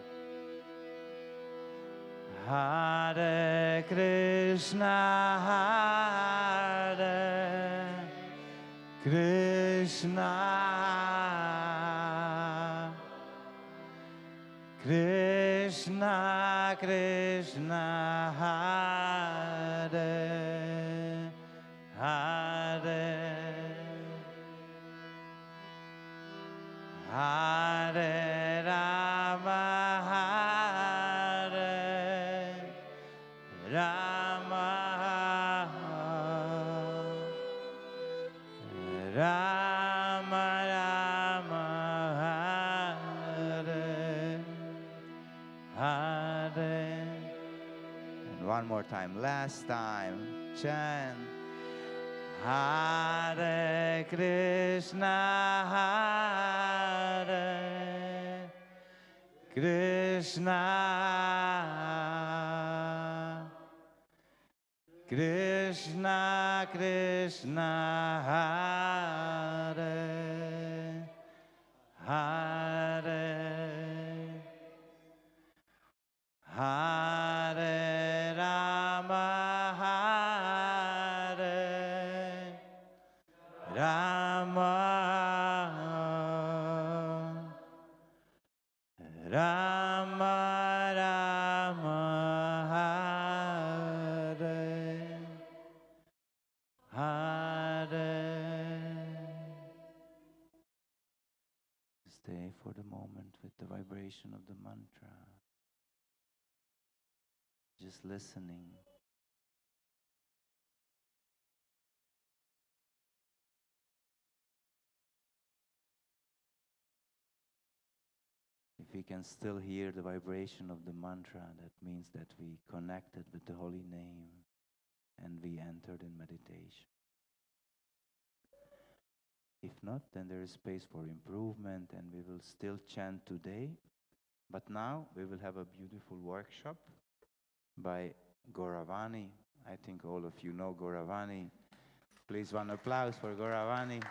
Hare Krishna, Hare Krishna, Krishna Krishna, Hare Hare. Hare Rama, Hare Rama, Rama Rama, Hare Hare. And one more time, last time, chant. Hare Krishna, Hare Krishna, Krishna Krishna, Hare Hare, Hare Rama, Rama, Rama, Rama, Hare, Hare. Stay for the moment with the vibration of the mantra, just listening. If we can still hear the vibration of the mantra, that means that we connected with the holy name and we entered in meditation. If not, then there is space for improvement and we will still chant today. But now we will have a beautiful workshop by Gauravani. I think all of you know Gauravani. Please, one applause for Gauravani.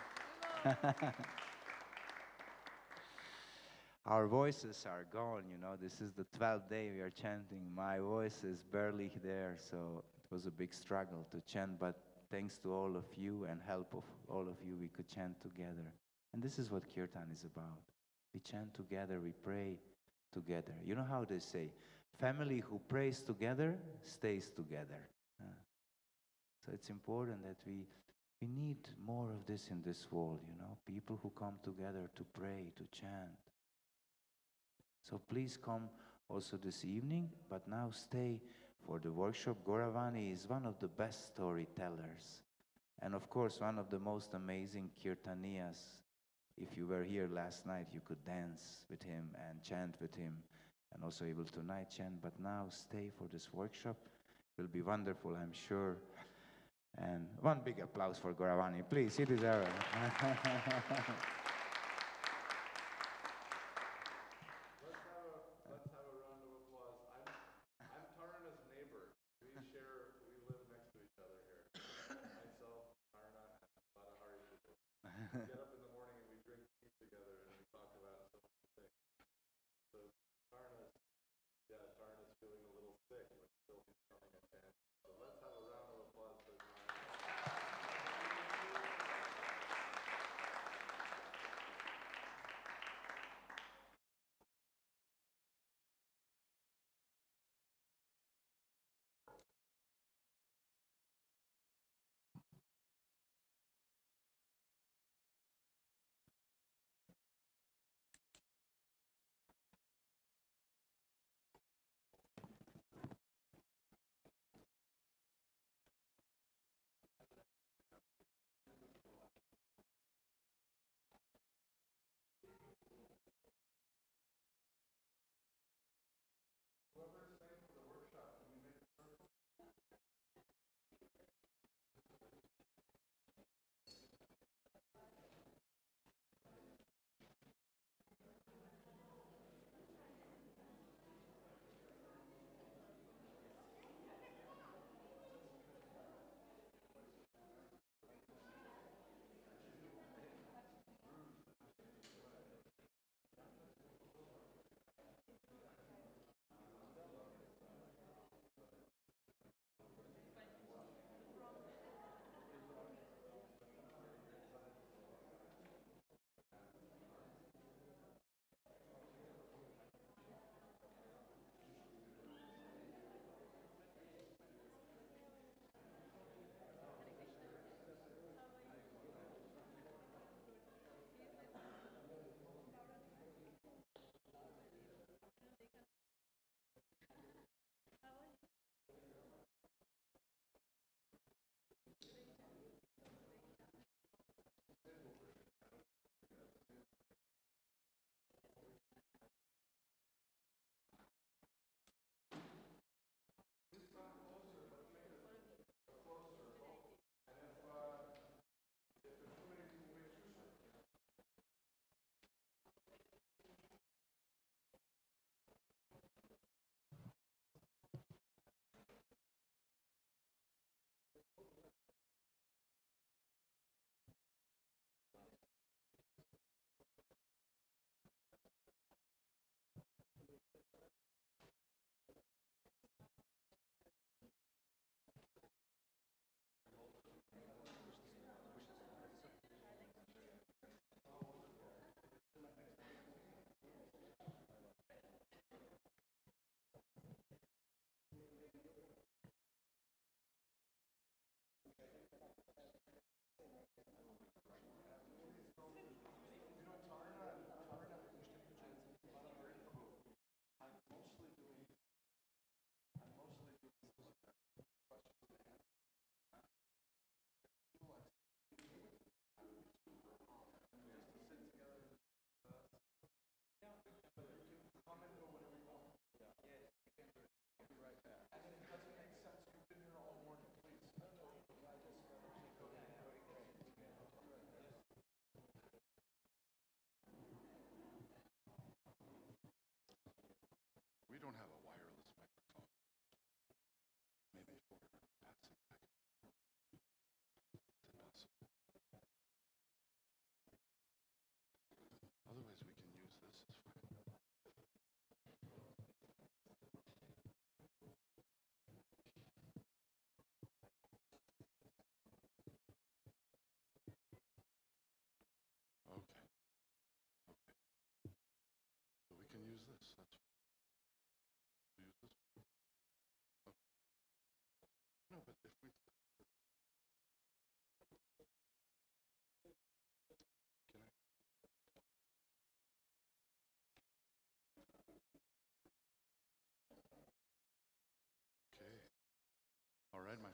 Our voices are gone, you know. This is the 12th day we are chanting. My voice is barely there, so it was a big struggle to chant, but thanks to all of you and help of all of you, we could chant together. And this is what Kirtan is about. We chant together, we pray together. You know how they say, family who prays together stays together. So it's important that we need more of this in this world, you know, people who come together to pray, to chant. So please come also this evening, but now stay for the workshop. Gauravani is one of the best storytellers, and of course one of the most amazing kirtaniyas. If you were here last night, you could dance with him and chant with him, and also able tonight chant. But now stay for this workshop. It will be wonderful, I'm sure. And one big applause for Gauravani, please. He deserves it. Let's have a round of applause. I'm Tarna's neighbor. We live next to each other here. Myself, Tarna, and a lot of Hari people. We get up in the morning and we drink tea together and we talk about so many things. So Tarna's feeling a little sick, but still he's coming and chanting. So let's have a round of applause for Tarna.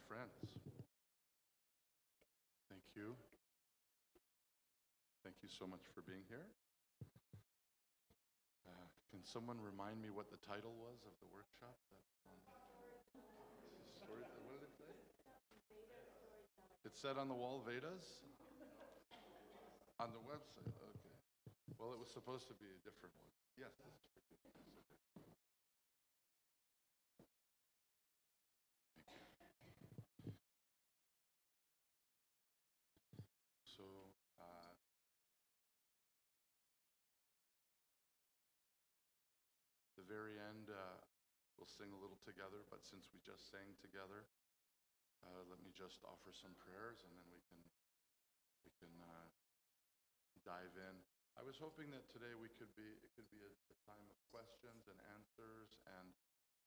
friends. Thank you. Thank you so much for being here. Can someone remind me what the title was of the workshop? Story, what did it say? It said on the wall, Vedas? On the website, okay. Well, it was supposed to be a different one. Yes, this is for you. So, the very end, we'll sing a little together, but since we just sang together, let me just offer some prayers and then we can dive in. I was hoping that today it could be a time of questions and answers and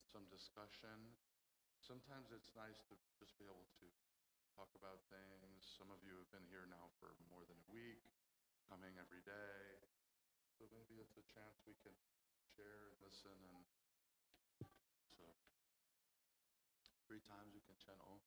some discussion. Sometimes it's nice to just be able to talk about things. Some of you have been here now for more than a week, coming every day. So maybe it's a chance we can share and listen, and so 3 times we can chant Om.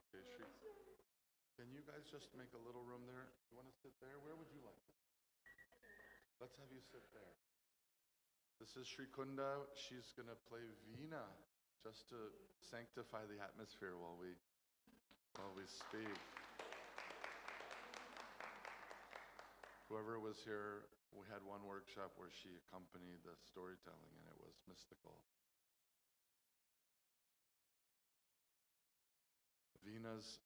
Okay, Shri. Can you guys just make a little room there? You want to sit there? Where would you like? Let's have you sit there. This is Shri Kunda. She's going to play Veena just to sanctify the atmosphere while we speak. Whoever was here, we had one workshop where she accompanied the storytelling and it was mystical. Veena's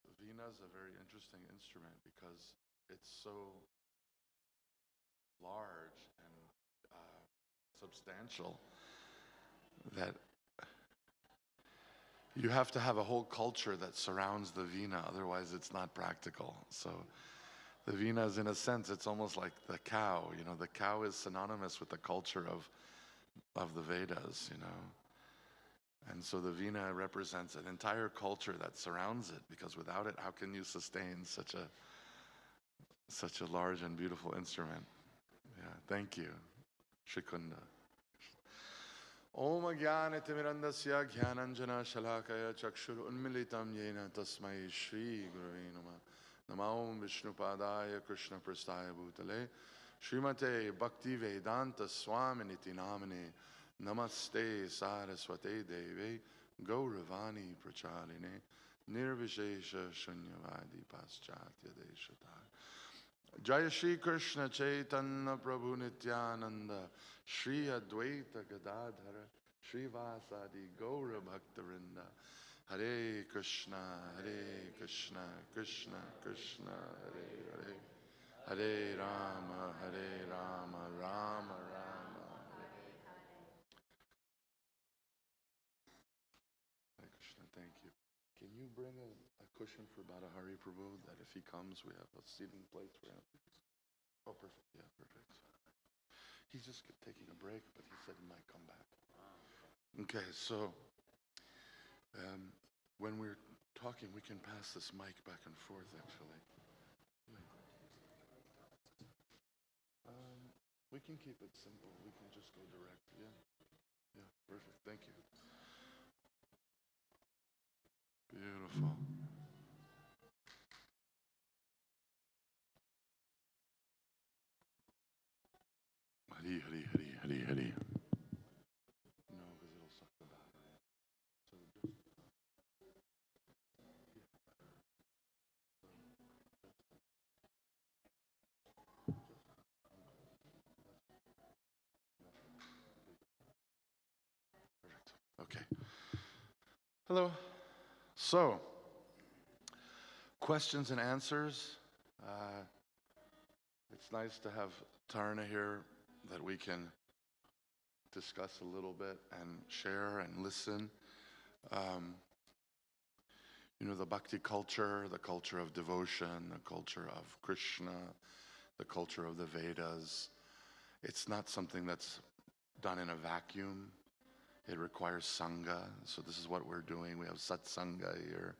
a very interesting instrument because it's so large and substantial that you have to have a whole culture that surrounds the Veena, otherwise it's not practical. So the Veena is, in a sense, it's almost like the cow. You know, the cow is synonymous with the culture of the Vedas, you know. And so the Veena represents an entire culture that surrounds it, because without it, how can you sustain such a large and beautiful instrument? Yeah, thank you, Shikunda. Om Jnanatimirandasya Jnananjana Shalakaya Chakshur Unmilitam Yena Tasmai Shri Gurave Namah. Namo Vishnupadaya Krishna Prastaya Bhutale Srimate Bhakti Vedanta Swaminiti Namane Namaste Saraswate Deve Gauravani Pracharine Nirvishesha Shunyavadi Paschatya Deshatar. Jaya Shri Krishna Chaitanya Prabhu Nityananda Shri Advaita Gadadhara Shri Vasadi Gaura Bhaktarinda. Hare Krishna, Krishna Krishna, Hare Hare, Hare Rama, Rama Rama, Hare. Hare Krishna, thank you. Can you bring a cushion for Bharahari Prabhu, that if he comes we have a seating place for him? Oh, perfect, yeah, perfect. He's just taking a break, but he said he might come back. Okay, so when we're talking, we can pass this mic back and forth, actually. We can keep it simple. We can just go direct. Yeah? Yeah, perfect. Thank you. Beautiful. Hari, Hari, Hari, Hari, Hari. No, because it'll suck the battery. So just... Hello. So, questions and answers. It's nice to have Tarna here that we can discuss a little bit and share and listen. You know, the bhakti culture, the culture of devotion, the culture of Krishna, the culture of the Vedas. It's not something that's done in a vacuum. It requires sangha. So this is what we're doing. We have satsanga here.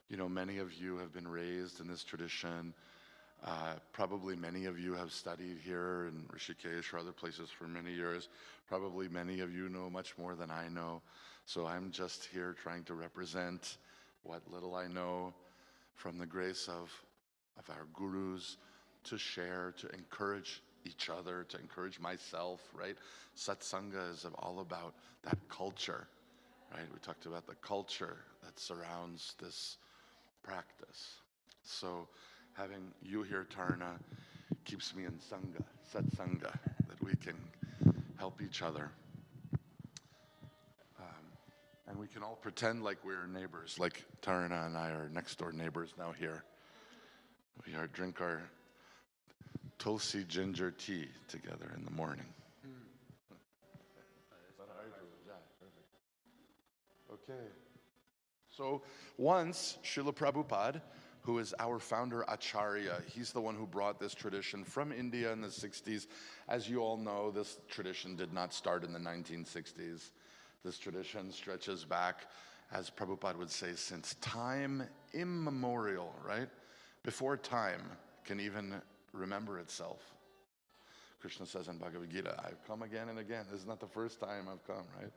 You know, many of you have been raised in this tradition. Probably many of you have studied here in Rishikesh or other places for many years. Probably many of you know much more than I know. So I'm just here trying to represent what little I know from the grace of our gurus, to share, to encourage each other, to encourage myself, right? Satsanga is all about that culture, right? We talked about the culture that surrounds this practice. So having you here, Tarna, keeps me in sangha, satsanga, that we can help each other. And we can all pretend like we're neighbors, like Tarna and I are next door neighbors now here. We drink our tulsi ginger tea together in the morning. Okay. So once Srila Prabhupada, who is our founder Acharya, he's the one who brought this tradition from India in the 60s. As you all know, this tradition did not start in the 1960s. This tradition stretches back, as Prabhupada would say, since time immemorial, right? Before time can even remember itself. Krishna says in Bhagavad Gita, I've come again and again. This is not the first time I've come, right?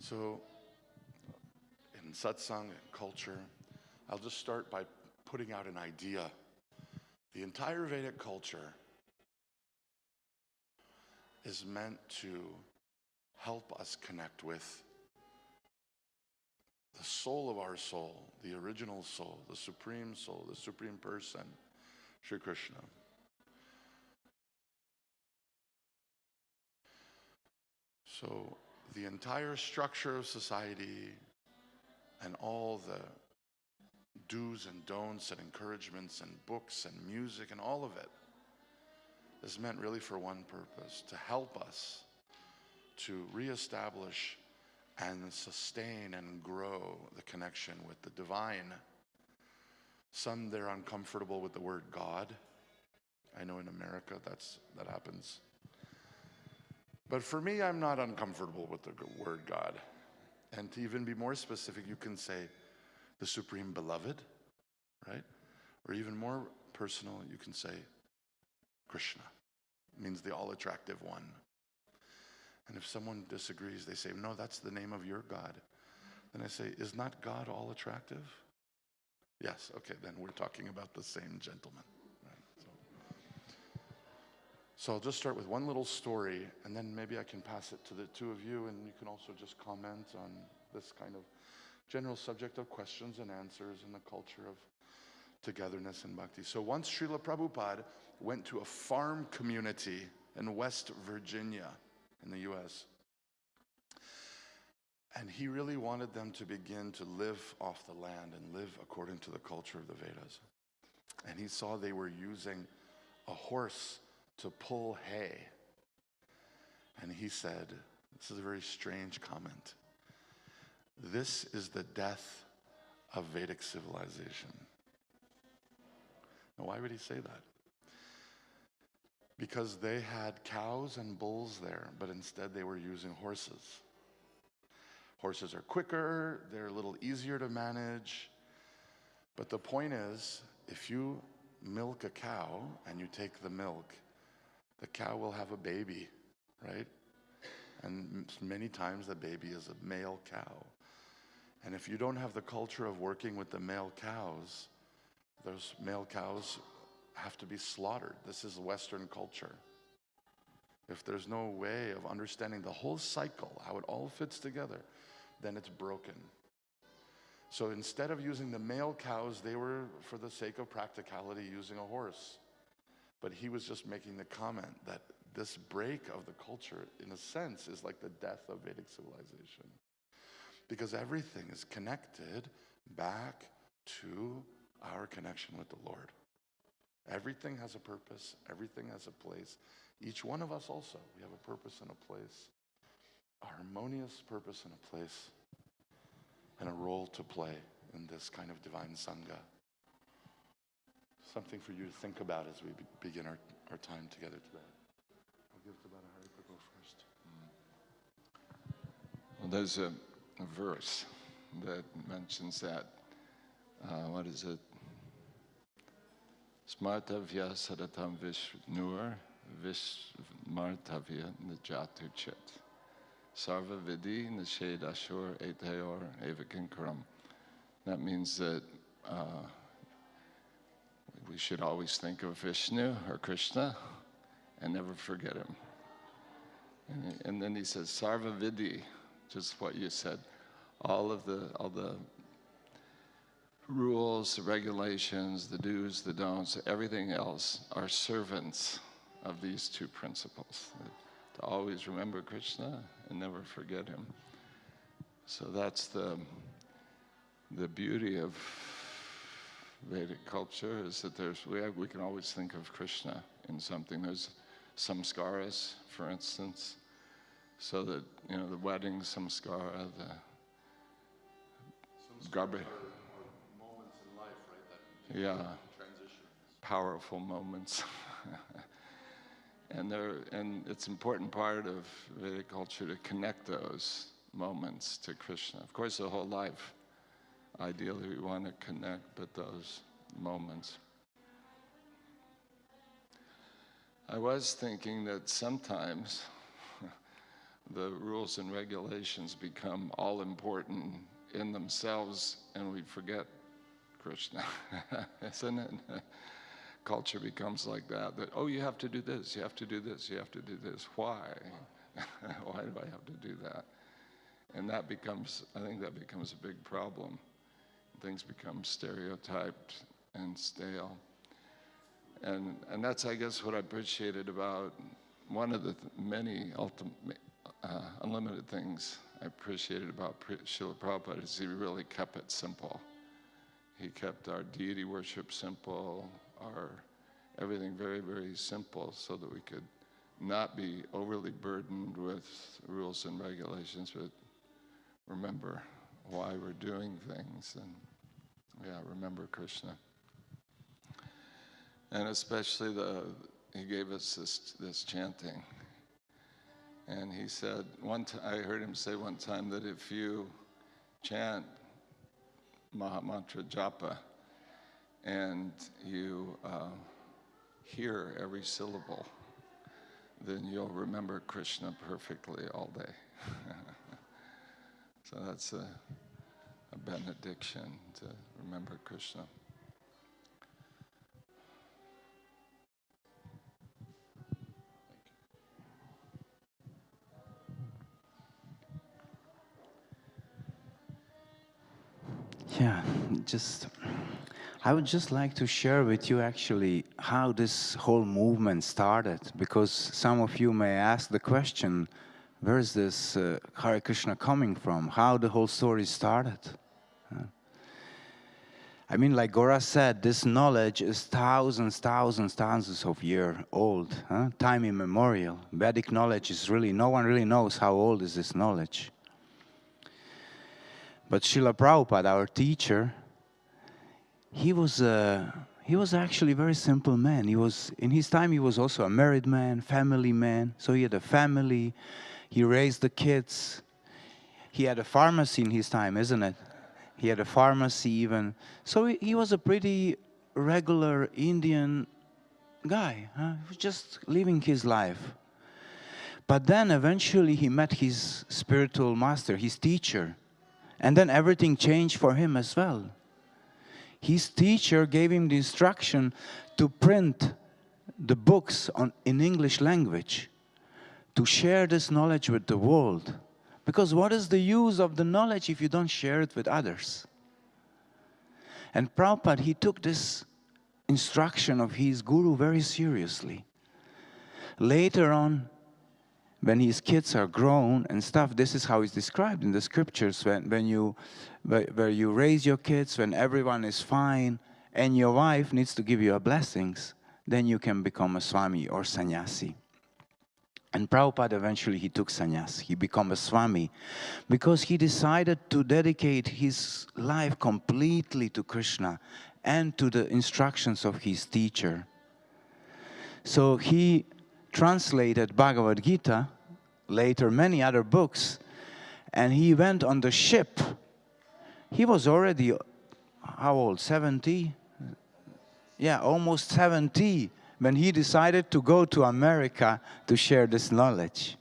So in satsang and culture, I'll just start by putting out an idea. The entire Vedic culture is meant to help us connect with the soul of our soul, the original soul, the supreme person, Sri Krishna. So the entire structure of society and all the do's and don'ts and encouragements and books and music and all of it is meant really for one purpose: to help us to reestablish and sustain and grow the connection with the divine. Some, they're uncomfortable with the word God. I know in America that happens. But for me, I'm not uncomfortable with the word God. And to even be more specific, you can say the Supreme Beloved, right? Or even more personal, you can say Krishna. It means the all-attractive one. And if someone disagrees, they say, no, that's the name of your God. Then I say, is not God all attractive? Yes, okay, then we're talking about the same gentleman. Right? So I'll just start with one little story, and then maybe I can pass it to the two of you, and you can also just comment on this kind of general subject of questions and answers in the culture of togetherness and bhakti. So once Srila Prabhupada went to a farm community in West Virginia, in the US. And he really wanted them to begin to live off the land and live according to the culture of the Vedas. And he saw they were using a horse to pull hay. And he said, this is a very strange comment, this is the death of Vedic civilization. Now, why would he say that? Because they had cows and bulls there, but instead they were using horses. Horses are quicker, they're a little easier to manage. But the point is, if you milk a cow and you take the milk, the cow will have a baby, right? And many times the baby is a male cow. And if you don't have the culture of working with the male cows, those male cows have to be slaughtered. This is Western culture. If there's no way of understanding the whole cycle, how it all fits together, then it's broken. So instead of using the male cows, they were, for the sake of practicality, using a horse. But he was just making the comment that this break of the culture, in a sense, is like the death of Vedic civilization. because everything is connected back to our connection with the Lord. Everything has a purpose. Everything has a place. Each one of us also, we have a purpose and a place, a harmonious purpose and a place, and a role to play in this kind of divine Sangha. Something for you to think about as we begin our time together today. I'll give to Bada Hari to go first. Well, there's a verse that mentions that. What is it? Smartavya sadatam vishnur vishmartavya najatu chit. Sarva vidi nishedashur etayor evakinkaram. That means that we should always think of Vishnu or Krishna and never forget him. And then he says, Sarva vidi, just what you said. All the rules, the regulations, the do's, the don'ts, everything else are servants of these two principles. To always remember Krishna and never forget him. So that's the beauty of Vedic culture, is that we can always think of Krishna in something. There's samskaras, for instance, so that, the wedding samskara, the garbage. Moments in life, right? Yeah, powerful moments. And it's an important part of Vedic culture to connect those moments to Krishna. Of course, the whole life, ideally we want to connect, but those moments. I was thinking that sometimes the rules and regulations become all important in themselves and we forget Krishna, isn't it? Culture becomes like that, oh, you have to do this, you have to do this, you have to do this. Why? Why do I have to do that? And I think that becomes a big problem. Things become stereotyped and stale. And that's, I guess, what I appreciated about one of the many unlimited things I appreciated about Srila Prabhupada is he really kept it simple. He kept our deity worship simple, our everything very, very simple, so that we could not be overly burdened with rules and regulations, but remember why we're doing things, and remember Krishna. And especially he gave us this chanting. And he said, I heard him say one time that if you chant Mahamantra Japa and you hear every syllable, then you'll remember Krishna perfectly all day. So that's a benediction to remember Krishna. Yeah, I would just like to share with you actually how this whole movement started, because some of you may ask the question, where is this Hare Krishna coming from? How the whole story started? I mean, like Gora said, this knowledge is thousands of years old, time immemorial. Vedic knowledge is no one really knows how old is this knowledge. But Srila Prabhupada, our teacher, he was actually a very simple man. In his time, he was also a married man, family man. So he had a family, he raised the kids. He had a pharmacy in his time, isn't it? He had a pharmacy even. So he was a pretty regular Indian guy. He was just living his life. But then eventually he met his spiritual master, his teacher. And then everything changed for him as well. His teacher gave him the instruction to print the books in English language, to share this knowledge with the world. Because what is the use of the knowledge if you don't share it with others? And Prabhupada, he took this instruction of his guru very seriously. Later on, when his kids are grown and stuff, this is how it's described in the scriptures, where you raise your kids, when everyone is fine, and your wife needs to give you a blessings, then you can become a Swami or sannyasi. And Prabhupada eventually he took sannyas. He became a Swami because he decided to dedicate his life completely to Krishna and to the instructions of his teacher. So he translated Bhagavad Gita, later many other books, and he went on the ship. He was already, how old, 70? Yeah, almost 70. When he decided to go to America to share this knowledge.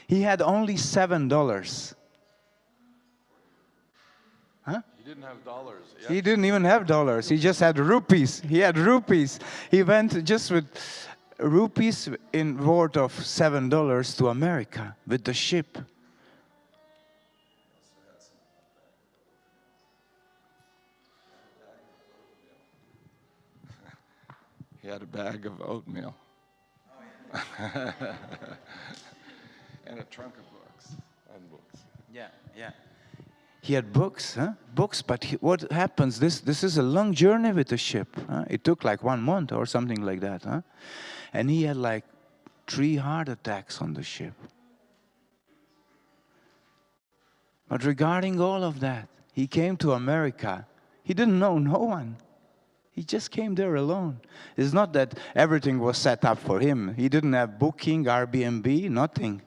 He had only $7. Huh? He didn't have dollars. He didn't even have dollars. He just had rupees. He had rupees. He went just with rupees in worth of $7 to America with the ship. He had a bag of oatmeal. And a trunk of books. And books. Yeah. He had books, books, but what happens, this is a long journey with the ship. It took like 1 month or something like that. And he had like 3 heart attacks on the ship. But regarding all of that, he came to America. He didn't know no one. He just came there alone. It's not that everything was set up for him. He didn't have booking, Airbnb, nothing.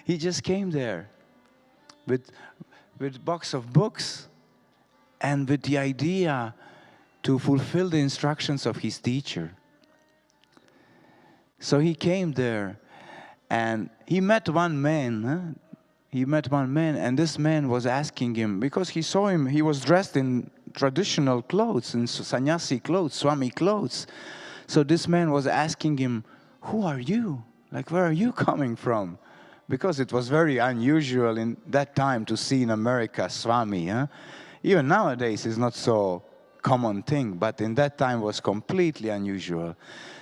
He just came there with box of books and with the idea to fulfill the instructions of his teacher. So he came there and he met one man. He met one man, and this man was asking him, because he saw him, he was dressed in traditional clothes, in sannyasi clothes, Swami clothes. So this man was asking him, who are you? Like, where are you coming from? Because it was very unusual in that time to see in America Swami. Even nowadays it's not so common thing, but in that time was completely unusual.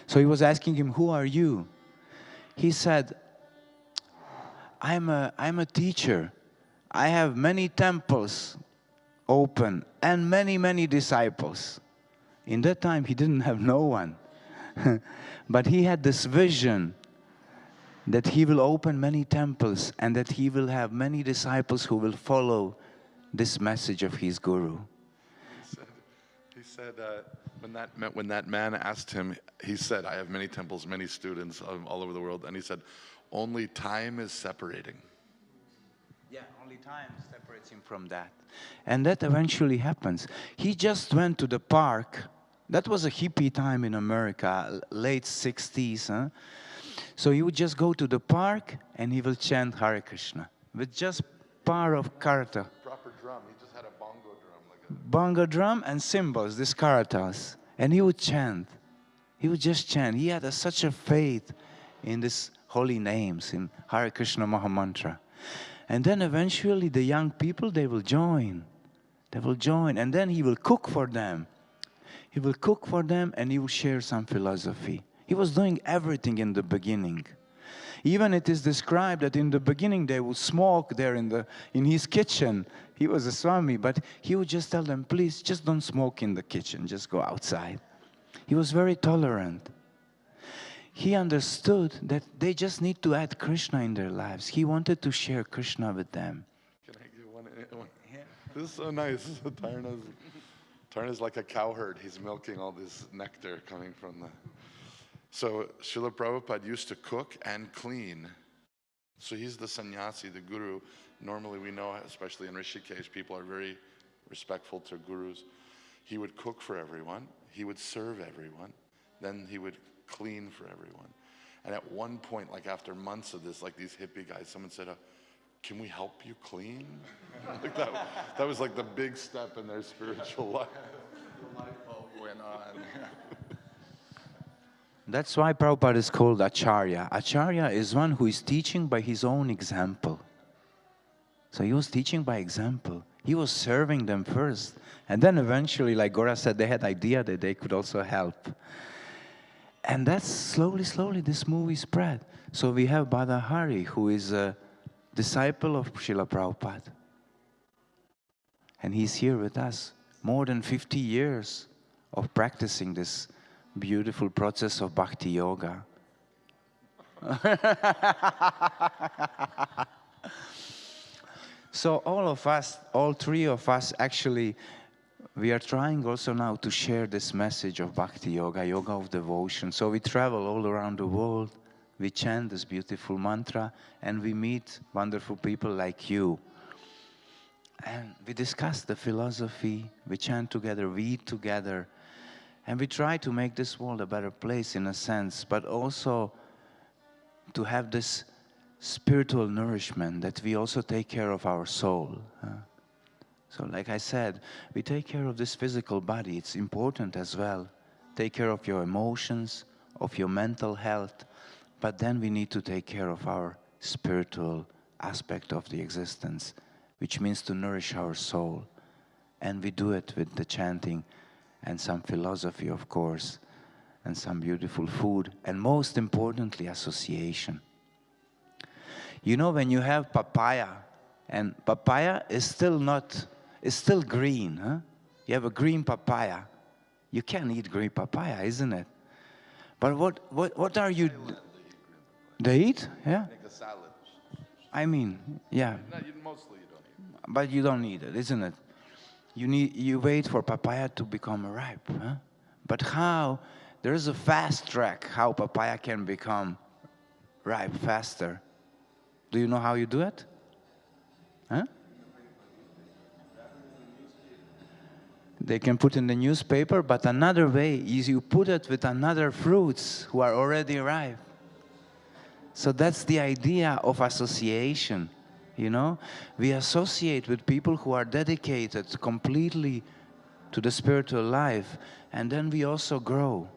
So he was asking him, who are you? He said, I'm a teacher. I have many temples open and many disciples. In that time he didn't have no one. But he had this vision that he will open many temples and that he will have many disciples who will follow this message of his guru. He said when that man asked him, he said, I have many temples, many students all over the world. And he said, only time is separating. Yeah, only time separates him from that. And that eventually happens. He just went to the park. That was a hippie time in America, late 60s. So he would just go to the park and he will chant Hare Krishna with just par of karata. Proper drum. He just had a bongo drum. Bongo drum and cymbals, these karatas. And he would chant. He would just chant. He had such a faith in these holy names, in Hare Krishna Mahamantra. And then eventually the young people, they will join. They will join. And then he will cook for them. He will cook for them and he will share some philosophy. He was doing everything in the beginning. Even it is described that in the beginning they would smoke there in his kitchen. He was a Swami, but he would just tell them, please, just don't smoke in the kitchen, just go outside. He was very tolerant. He understood that they just need to add Krishna in their lives. He wanted to share Krishna with them. Can I give one? Yeah. This is so nice. Tarna's like a cowherd. He's milking all this nectar coming from the... So Srila Prabhupada used to cook and clean. So he's the sannyasi, the guru. Normally we know, especially in Rishikesh, people are very respectful to gurus. He would cook for everyone. He would serve everyone. Then he would clean for everyone. And at one point, like after months of this, like these hippie guys, someone said, can we help you clean? Like that was like the big step in their spiritual life. The light bulb went on. That's why Prabhupada is called Acharya. Acharya is one who is teaching by his own example. So he was teaching by example. He was serving them first. And then eventually, like Gora said, they had idea that they could also help. And that's slowly, this movie spread. So we have Badahari, who is a disciple of Srila Prabhupada. And he's here with us. More than 50 years of practicing this beautiful process of bhakti yoga. So all of us, all three of us, actually, we are trying also now to share this message of bhakti yoga, yoga of devotion. So we travel all around the world, we chant this beautiful mantra, and we meet wonderful people like you. And we discuss the philosophy, we chant together, we eat together, and we try to make this world a better place in a sense, but also to have this spiritual nourishment, that we also take care of our soul. So like I said, we take care of this physical body. It's important as well. Take care of your emotions, of your mental health, but then we need to take care of our spiritual aspect of the existence, which means to nourish our soul. And we do it with the chanting and some philosophy, of course, and some beautiful food, and most importantly, association. You know, when you have papaya, and papaya is still green, huh? You have a green papaya. You can't eat green papaya, isn't it? But what are you? They eat? Yeah. Make a salad. I mean, yeah. Mostly you don't eat. But you don't need it, isn't it? You wait for papaya to become ripe, huh? But how? There is a fast track how papaya can become ripe faster. Do you know how you do it? Huh? They can put in the newspaper, but another way is you put it with another fruits who are already ripe. So that's the idea of association, you know? We associate with people who are dedicated completely to the spiritual life, and then we also grow.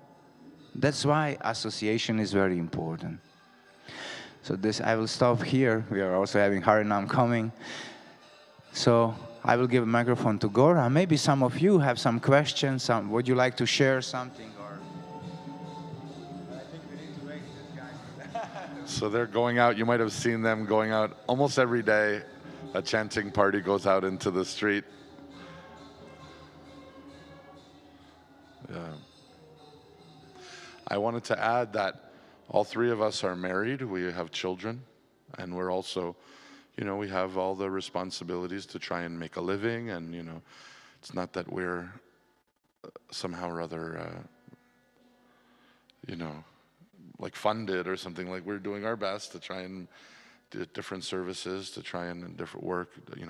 That's why association is very important. So I will stop here. We are also having Harinam coming. So I will give a microphone to Gora. Maybe some of you have some questions. Would you like to share something? I think we need to wait this guy. So they're going out. You might have seen them going out almost every day. A chanting party goes out into the street. Yeah. I wanted to add that all three of us are married. We have children, and we're also, we have all the responsibilities to try and make a living. And it's not that we're somehow or other, like funded or something. Like, we're doing our best to try and do different services, to try and different work, doing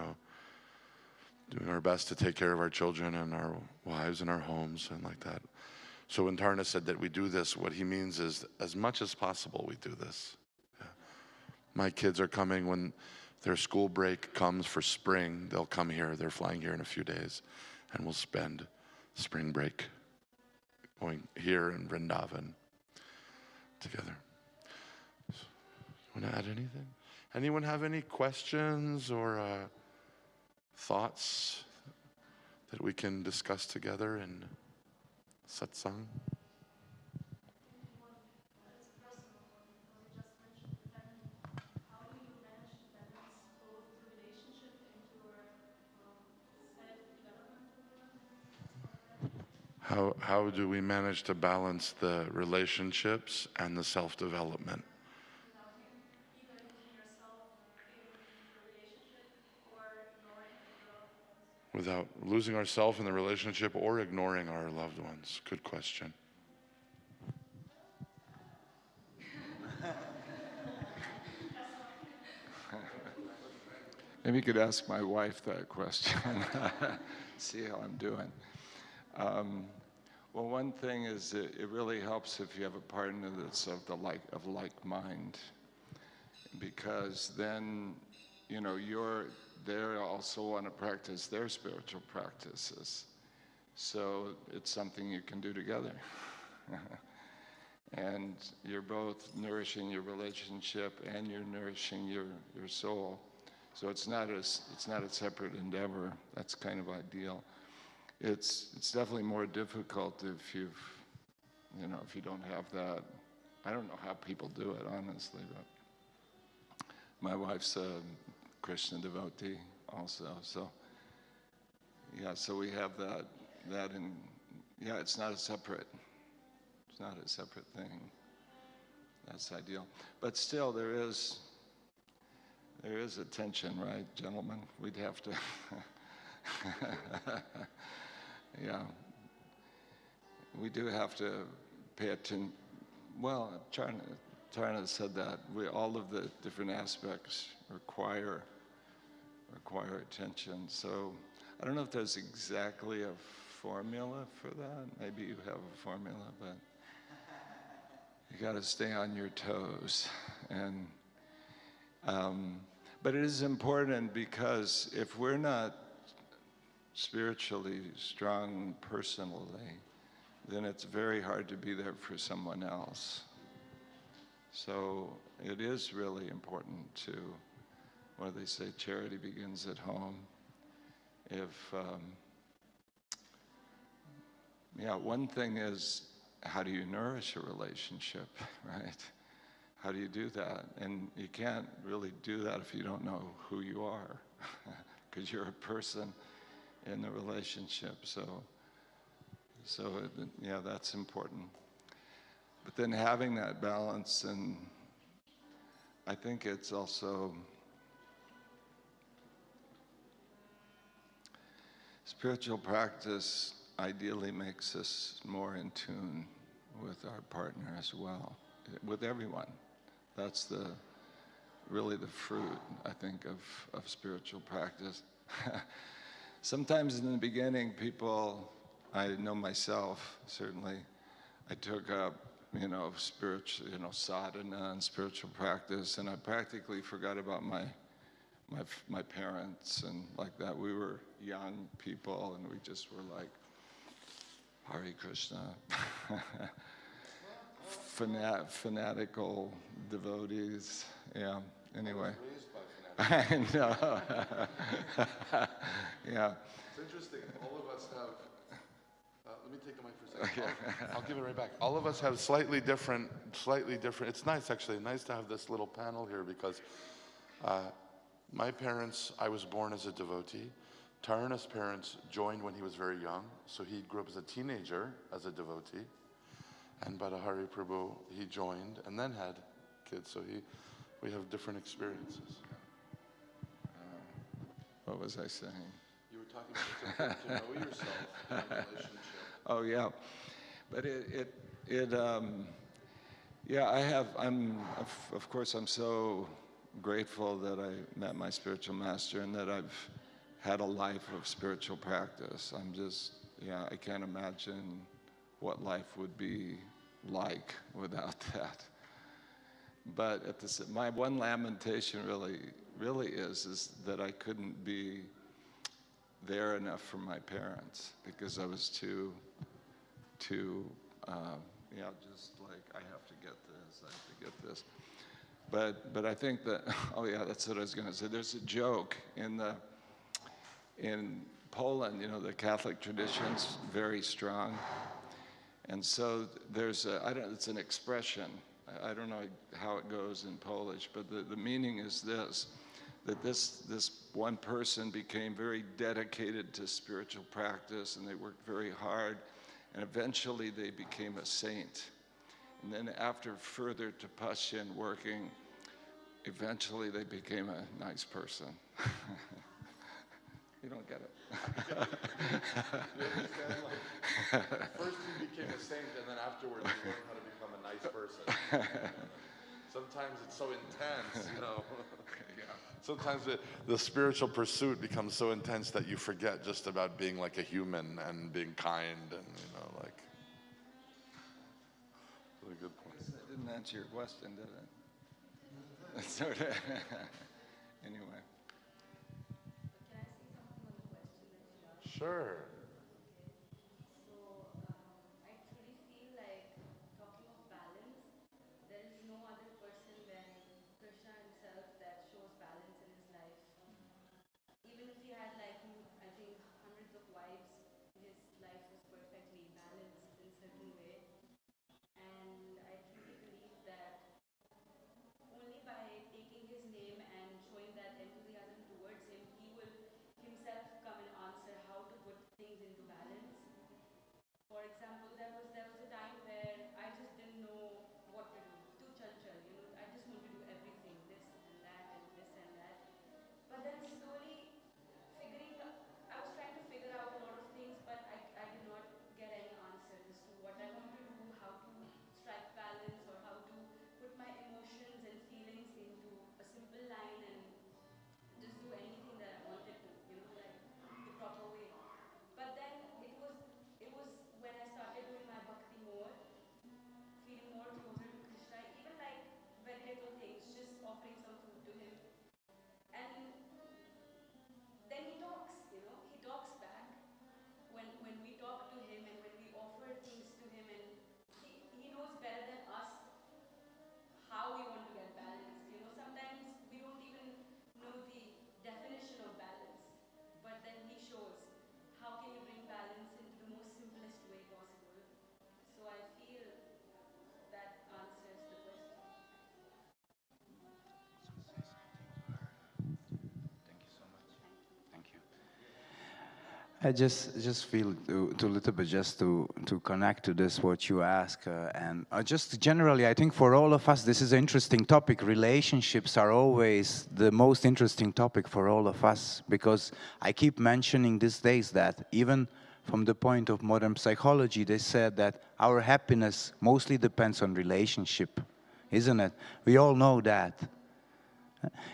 our best to take care of our children and our wives and our homes and like that. So when Tarna said that we do this, what he means is as much as possible we do this. Yeah. My kids are coming when their school break comes for spring. They'll come here. They're flying here in a few days, and we'll spend spring break going here in Vrindavan together. Want to add anything? Anyone have any questions or thoughts that we can discuss together in satsang? How do we manage to balance the relationships and the self-development? Without losing ourselves in the relationship or ignoring our loved ones? Good question. Maybe you could ask my wife that question. See how I'm doing. Well, one thing is it really helps if you have a partner that's of like mind, because then they also want to practice their spiritual practices. So it's something you can do together. And you're both nourishing your relationship and you're nourishing your soul. So it's not a separate endeavor. That's kind of ideal. It's definitely more difficult if you've You know, if you don't have that, I don't know how people do it, honestly, but my wife's a Krishna devotee also, so yeah, so we have that in, yeah, it's not a separate thing. That's ideal. But still, there is a tension, right, gentlemen? We'd have to, yeah. We do have to pay attention. Well, Charna said that. All of the different aspects require attention. So I don't know if there's exactly a formula for that. Maybe you have a formula, but you got to stay on your toes. And but it is important because if we're not spiritually strong personally, then it's very hard to be there for someone else. So it is really important to, what do they say, charity begins at home. If, one thing is, how do you nourish a relationship, right? How do you do that? And you can't really do that if you don't know who you are, because you're a person in the relationship. So yeah, that's important. But then having that balance, and I think it's also spiritual practice ideally makes us more in tune with our partner as well, with everyone. That's really the fruit, I think, of spiritual practice. Sometimes in the beginning, people, I know myself, certainly, I took up, spiritual, sadhana and spiritual practice, and I practically forgot about my parents and like that. We were young people, and we just were like, Hare Krishna, fanatical devotees. Yeah. Anyway. I know. Yeah. It's interesting. All of us have. Let me take the mic for a second. I'll give it right back. All of us have slightly different. It's nice, actually. Nice to have this little panel here because my parents. I was born as a devotee. Tarana's parents joined when he was very young, so he grew up as a teenager as a devotee. And Bhattahari Prabhu, he joined and then had kids, so we have different experiences. What was I saying? You were talking about to know yourself in a relationship. Oh yeah, but of course I'm so grateful that I met my spiritual master and that I've had a life of spiritual practice. I can't imagine what life would be like without that. But my one lamentation really is that I couldn't be there enough for my parents because I was too, just like, I have to get this. But I think that, oh yeah, that's what I was going to say. There's a joke in Poland, the Catholic tradition's very strong. And so it's an expression. I don't know how it goes in Polish, but the meaning is that this one person became very dedicated to spiritual practice, and they worked very hard, and eventually they became a saint. And then after further tapasya and working, eventually they became a nice person. You don't get it. You understand? Like, first you became a saint, and then afterwards you learned how to become a nice person. Sometimes it's so intense, Yeah. Sometimes the spiritual pursuit becomes so intense that you forget just about being like a human and being kind and, like. Really good point. That didn't answer your question, did it? Sort of. Anyway. Can I say something on the question that she asked? Sure. So, I truly feel like talking of balance, there is no other person than Krishna himself that shows balance in his life. Even if he had I think hundreds of wives, his life was perfectly balanced in a certain way. I just feel to a little bit just to connect to this what you ask and just generally I think for all of us this is an interesting topic. Relationships are always the most interesting topic for all of us because I keep mentioning these days that even from the point of modern psychology they said that our happiness mostly depends on relationship, isn't it? We all know that.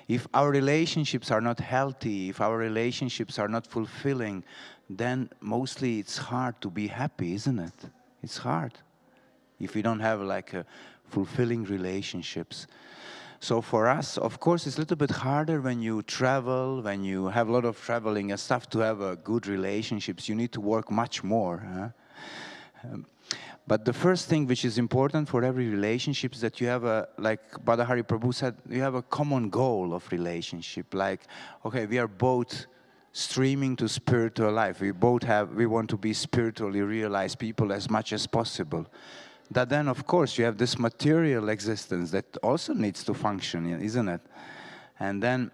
If our relationships are not healthy, if our relationships are not fulfilling, then mostly it's hard to be happy, isn't it? It's hard if we don't have like a fulfilling relationships. So for us, of course, it's a little bit harder when you travel, when you have a lot of traveling and stuff to have a good relationships. You need to work much more. Huh? But the first thing which is important for every relationship is that you have a, like Badahari Prabhu said, you have a common goal of relationship. Like, okay, we are both streaming to spiritual life. We want to be spiritually realized people as much as possible. That then, of course, you have this material existence that also needs to function, isn't it? And then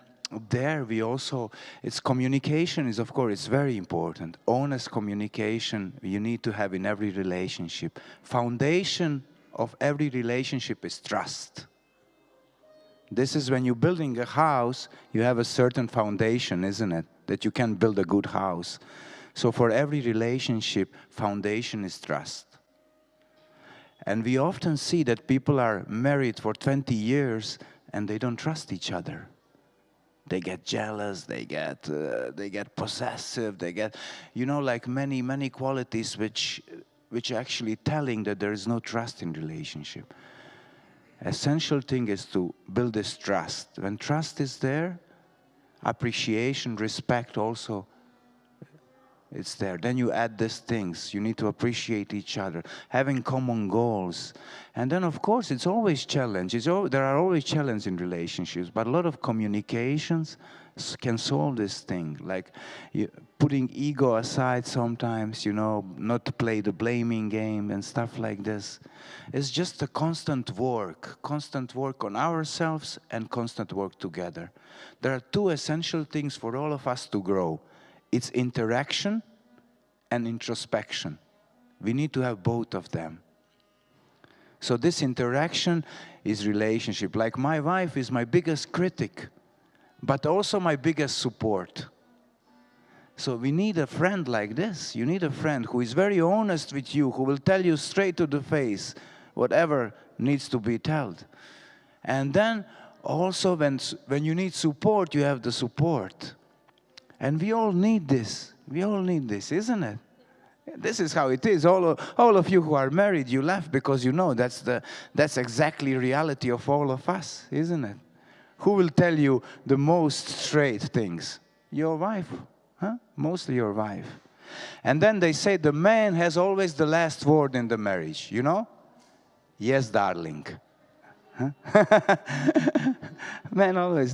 there we also, it's communication is, of course, it's very important. Honest communication you need to have in every relationship. Foundation of every relationship is trust. This is when you're building a house, you have a certain foundation, isn't it? That you can build a good house. So for every relationship, foundation is trust. And we often see that people are married for 20 years and they don't trust each other. They get jealous, they get possessive, they get, you know, like many qualities which actually telling that there is no trust in relationship. Essential thing is to build this trust. When trust is there, appreciation, respect also, it's there. Then you add these things. You need to appreciate each other, having common goals. And then, of course, it's always challenge. There are always challenges in relationships, but a lot of communications can solve this thing. Like putting ego aside sometimes, you know, not to play the blaming game and stuff like this. It's just a constant work on ourselves and constant work together. There are two essential things for all of us to grow. It's interaction and introspection. We need to have both of them. So this interaction is relationship. Like my wife is my biggest critic, but also my biggest support. So we need a friend like this. You need a friend who is very honest with you, who will tell you straight to the face whatever needs to be told. And then also when you need support, you have the support. And we all need this. We all need this, isn't it? This is how it is. All of you who are married, you laugh because you know that's exactly reality of all of us, isn't it? Who will tell you the most straight things? Your wife, huh? Mostly your wife. And then they say the man has always the last word in the marriage, you know? Yes, darling. Huh? Man always,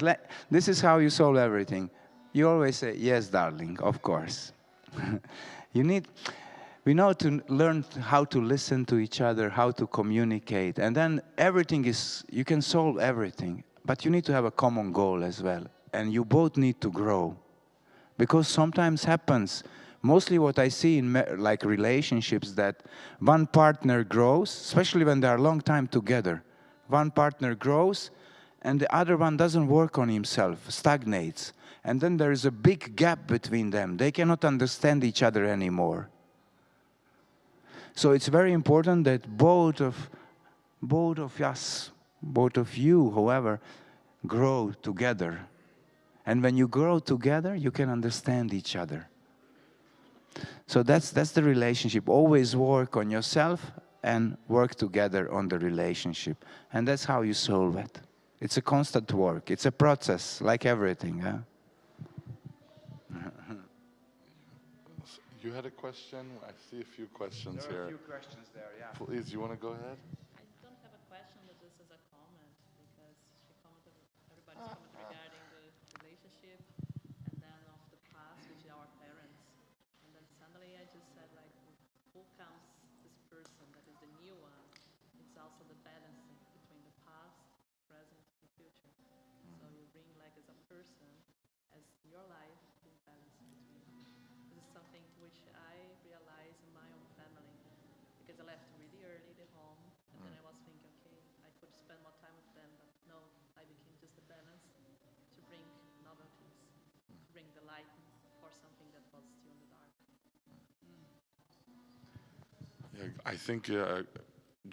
this is how you solve everything. You always say, yes, darling, of course. We know to learn how to listen to each other, how to communicate, and then you can solve everything, but you need to have a common goal as well, and you both need to grow. Because sometimes happens, mostly what I see in like relationships, that one partner grows, especially when they are a long time together, one partner grows, and the other one doesn't work on himself, stagnates. And then there is a big gap between them. They cannot understand each other anymore. So it's very important that both of us, both of you, however, grow together. And when you grow together, you can understand each other. So that's the relationship. Always work on yourself and work together on the relationship. And that's how you solve it. It's a constant work. It's a process, like everything. Huh? You had a question? I see a few questions here. There are a few questions there, yeah. Please, you want to go ahead? I don't have a question, but just as a comment, because everybody's commented regarding the relationship and then of the past with our parents. And then suddenly I just said, like, who comes this person that is the new one? It's also the balancing between the past, present, and future. So you bring, like, as a person, as your life, the balance between. Because something which I realized in my own family because I left really early the home, and then I was thinking, okay, I could spend more time with them, but no, I became just a balance to bring novelties, to bring the light for something that was still in the dark. Yeah, I think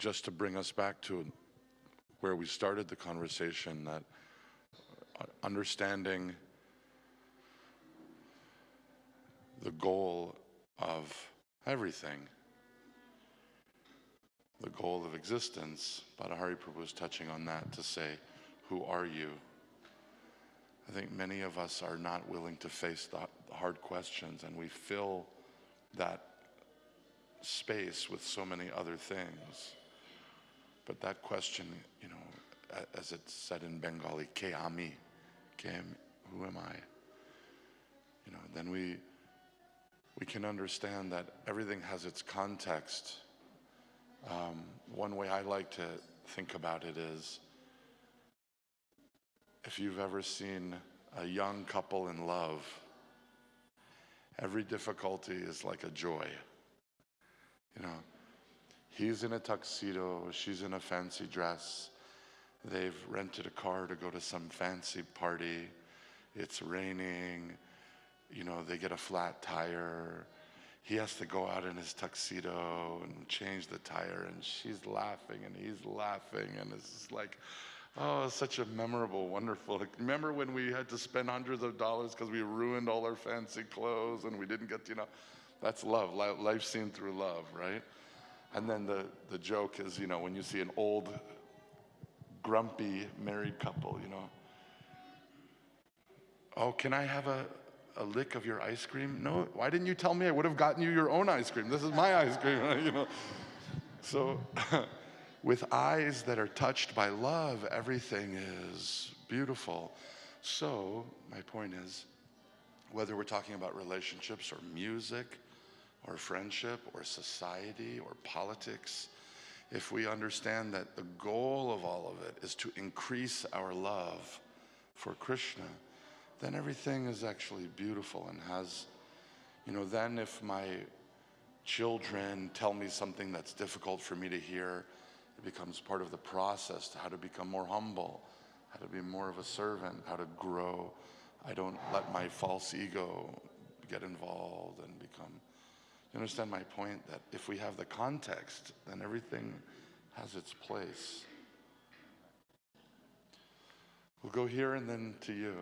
just to bring us back to where we started the conversation, that understanding the goal of everything, the goal of existence, Bhattacharya Prabhu was touching on that to say, who are you? I think many of us are not willing to face the hard questions, and we fill that space with so many other things. But that question, you know, as it's said in Bengali, ke ami, who am I? You know, then we can understand that everything has its context. One way I like to think about it is, if you've ever seen a young couple in love, every difficulty is like a joy. You know, he's in a tuxedo, she's in a fancy dress, they've rented a car to go to some fancy party, it's raining, you know, they get a flat tire, he has to go out in his tuxedo and change the tire, and she's laughing and he's laughing, and it's just like, oh, it's such a memorable, wonderful. Remember when we had to spend hundreds of dollars because we ruined all our fancy clothes and we didn't get, you know, that's love, life seen through love, right? And then the joke is, you know, when you see an old, grumpy married couple, you know, oh, can I have a lick of your ice cream? No, why didn't you tell me? I would have gotten you your own ice cream. This is my ice cream, you know. So with eyes that are touched by love, everything is beautiful. So my point is, whether we're talking about relationships or music or friendship or society or politics, if we understand that the goal of all of it is to increase our love for Krishna, then everything is actually beautiful and has, you know, then if my children tell me something that's difficult for me to hear, it becomes part of the process to how to become more humble, how to be more of a servant, how to grow. I don't let my false ego get involved and become, you understand my point? That if we have the context, then everything has its place. We'll go here and then to you.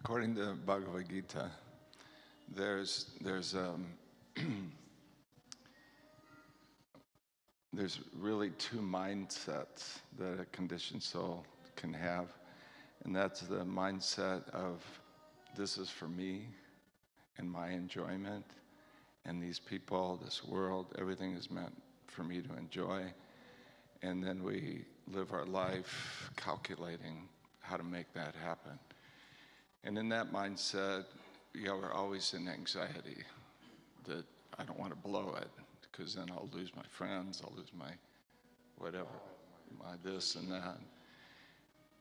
According to Bhagavad Gita, there's really two mindsets that a conditioned soul can have, and that's the mindset of this is for me and my enjoyment, and these people, this world, everything is meant for me to enjoy, and then we live our life calculating how to make that happen. And in that mindset, we're always in anxiety that I don't want to blow it, because then I'll lose my friends, I'll lose my whatever, my this and that.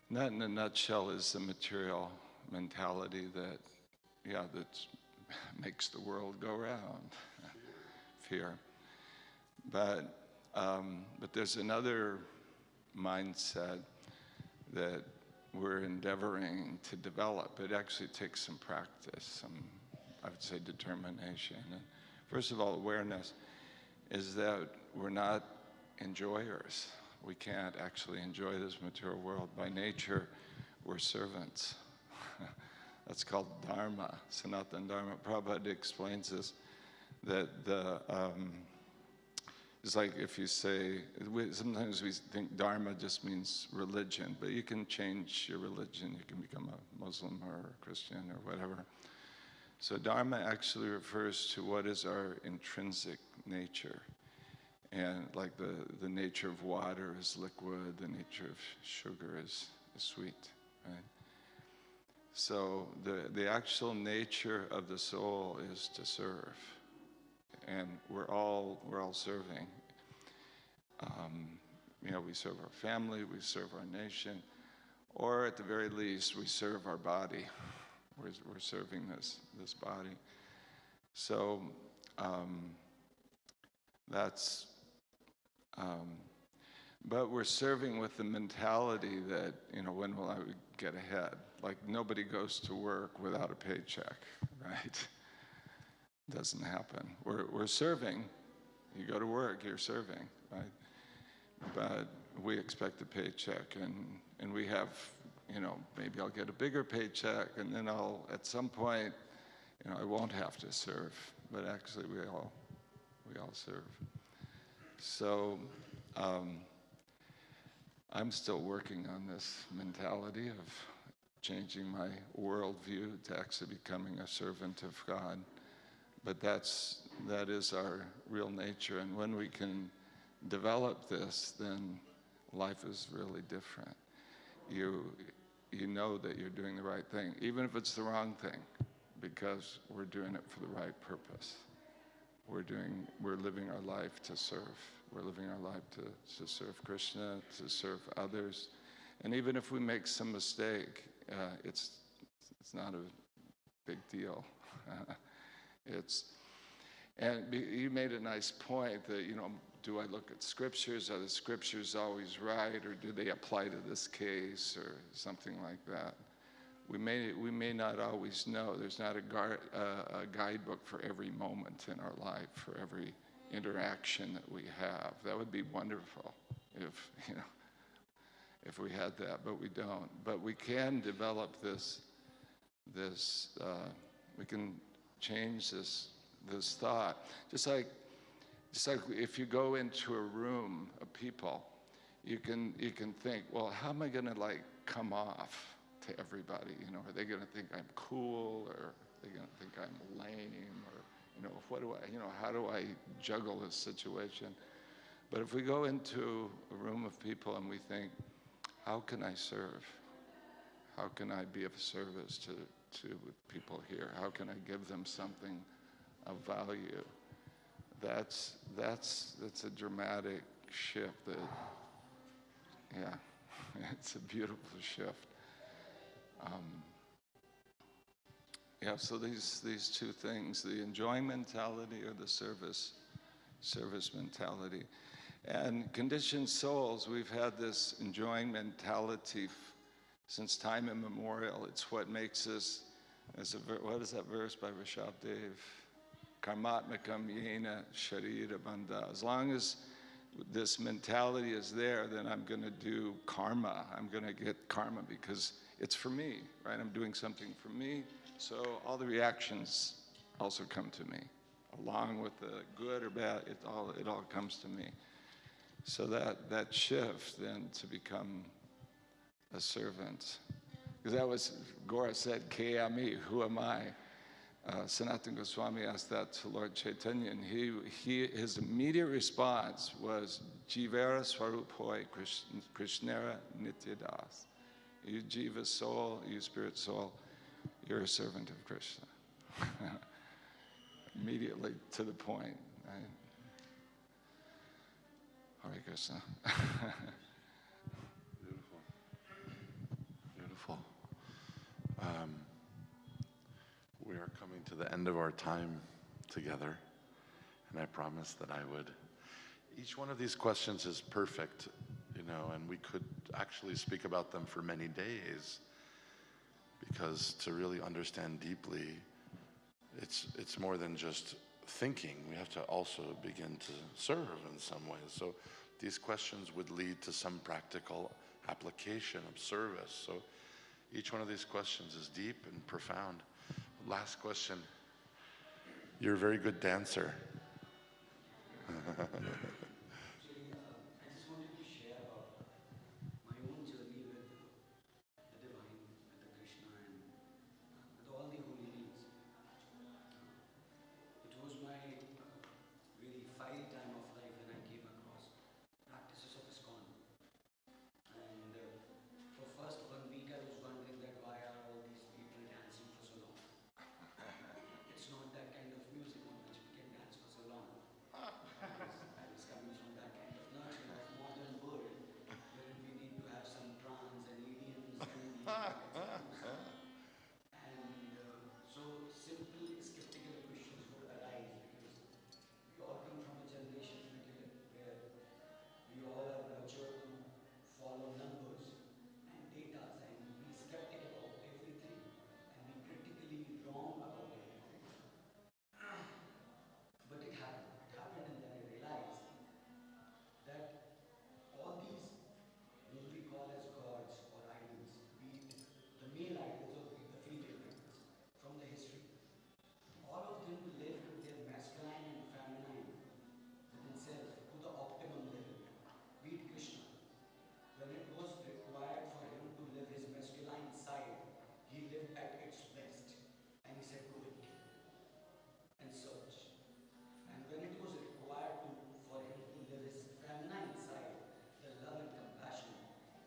And that in a nutshell is the material mentality that makes the world go round. Fear. But there's another mindset that we're endeavoring to develop. It actually takes some practice, some, I would say, determination. And first of all, awareness is that we're not enjoyers. We can't actually enjoy this material world. By nature, we're servants. That's called dharma, Sanatana Dharma. Prabhupada explains this, that it's like if you say, sometimes we think dharma just means religion, but you can change your religion. You can become a Muslim or a Christian or whatever. So dharma actually refers to what is our intrinsic nature. And like the nature of water is liquid, the nature of sugar is sweet, right? So the actual nature of the soul is to serve, and we're all serving. We serve our family, we serve our nation, or at the very least, we serve our body. We're serving this body. So that's. But we're serving with the mentality that, when will I get ahead? Like nobody goes to work without a paycheck, right? Doesn't happen. We're serving. You go to work, you're serving, right? But we expect a paycheck, and we have, maybe I'll get a bigger paycheck, and then at some point, I won't have to serve. But actually, we all serve. So I'm still working on this mentality of changing my worldview to actually becoming a servant of God. But that is our real nature. And when we can develop this, then life is really different. You know that you're doing the right thing, even if it's the wrong thing, because we're doing it for the right purpose. We're living our life to serve. We're living our life to serve Krishna, to serve others. And even if we make some mistake, it's not a big deal. And you made a nice point that, do I look at scriptures? Are the scriptures always right, or do they apply to this case, or something like that? We may not always know. There's not a guidebook for every moment in our life, for every interaction that we have. That would be wonderful if we had that, but we don't. But we can develop this. We can change this thought. Just like if you go into a room of people, you can think, well, how am I going to come off to everybody? Are they going to think I'm cool, or are they going to think I'm lame, or how do I juggle this situation? But if we go into a room of people and we think, how can I serve? How can I be of service to people here? How can I give them something of value? That's a dramatic shift. It's a beautiful shift. So these two things, the enjoying mentality or the service mentality. And conditioned souls, we've had this enjoying mentality since time immemorial. It's what makes us, what is that verse by Rishabdev? Karmatmakam yena sharira bandha. As long as this mentality is there, then I'm going to do karma. I'm going to get karma because it's for me, right? I'm doing something for me. So all the reactions also come to me, along with the good or bad. It all comes to me. So that shift then to become a servant, because that was Gora said, "Ke ami, who am I?" Sanatana Goswami asked that to Lord Chaitanya, and his immediate response was, "Jivara Swarup Hoy Krishnera Nityadas." You jiva soul, you spirit soul, you're a servant of Krishna. Immediately to the point. Right? Hare Krishna. Beautiful. Beautiful. We are coming to the end of our time together, and I promised that I would. Each one of these questions is perfect, you know, and we could actually speak about them for many days, because to really understand deeply, it's more than just thinking. We have to also begin to serve in some ways. So these questions would lead to some practical application of service. So each one of these questions is deep and profound. Last question. You're a very good dancer. I just wanted to share about my own journey with the divine, with the Krishna, and with all the holy names. It was my really file time of life when I came across practices of ISKCON. And for first 1 week I was wondering that why are all these people dancing for so long? It's not that kind of music on which we can dance for so long. I was coming from that kind of nurture of modern world, wherein we need to have some trance and idioms and these kinds of music. And so simple skeptical questions would arise, because we all come from a generation where we all are nurtured to follow numbers and data and be skeptical about everything and be critically wrong about everything. But it happened. It happened, and then I realized that all these, whom we call as gods or idols, be it the male idols or be it the female idols, from the history, all of them lived their masculine and feminine within self to the optimum level. Be it Krishna, when it was required for him to live his masculine side, he lived at its best, and he said, "Go and kill and search." And when it was required for him to live his feminine side, the love and compassion,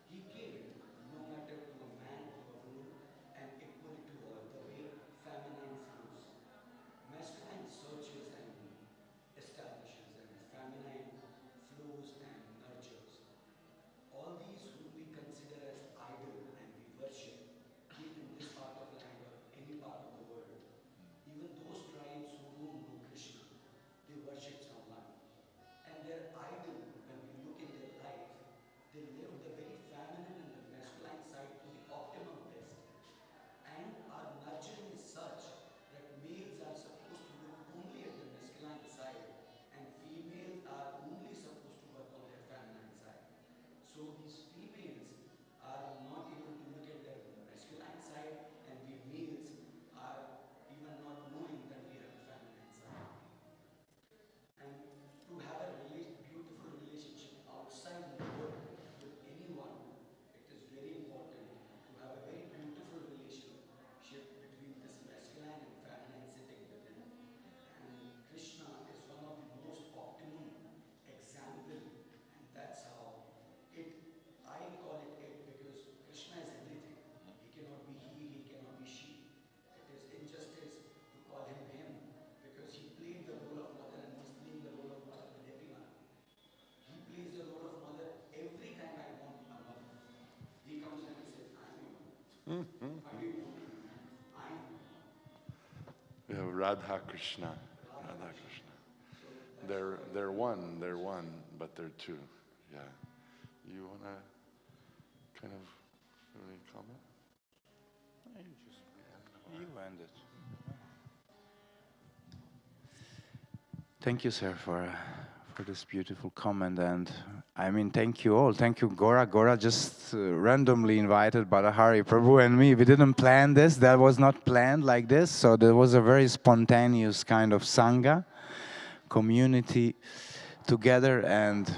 he gave it, no matter to a man or a woman, and equally to all, the way feminine flows. Masculine searches and establishes, and feminine flows and nurtures. All these whom we consider as idol and we worship, be it in this part of land or any part of the world, even those tribes who don't know Krishna, they worship someone. And their idol, when we look in their life, they live the very feminine and the masculine side to the optimum best. And our nurturing is such that males are supposed to look only at the masculine side, and females are only supposed to work on their feminine side. So these females are not able to look at their masculine side, and we males are even not knowing that we have a feminine side. And to have a beautiful relationship outside in the world with anyone, it is very important to have a very beautiful relationship between this masculine and feminine sitting within. And Krishna is one of the most optimum example, and that's how it, I call it because Krishna is everything. He cannot be he cannot be she. It is injustice to call him him, because he played the role of mother and he's playing the role of mother with everyone. He plays the role of mother every time I want a mother. He comes and he says, "I'm your mother." What do you want? I'm your mother. We have Radha Krishna. Radha Krishna. They're one, but they're two. Yeah. You wanna kind of really comment? You end it. Thank you, sir, for for this beautiful comment. And I mean, thank you all. Thank you, Gora. Gora just randomly invited Badahari Prabhu and me. We didn't plan this. That was not planned like this. So there was a very spontaneous kind of Sangha, community together. And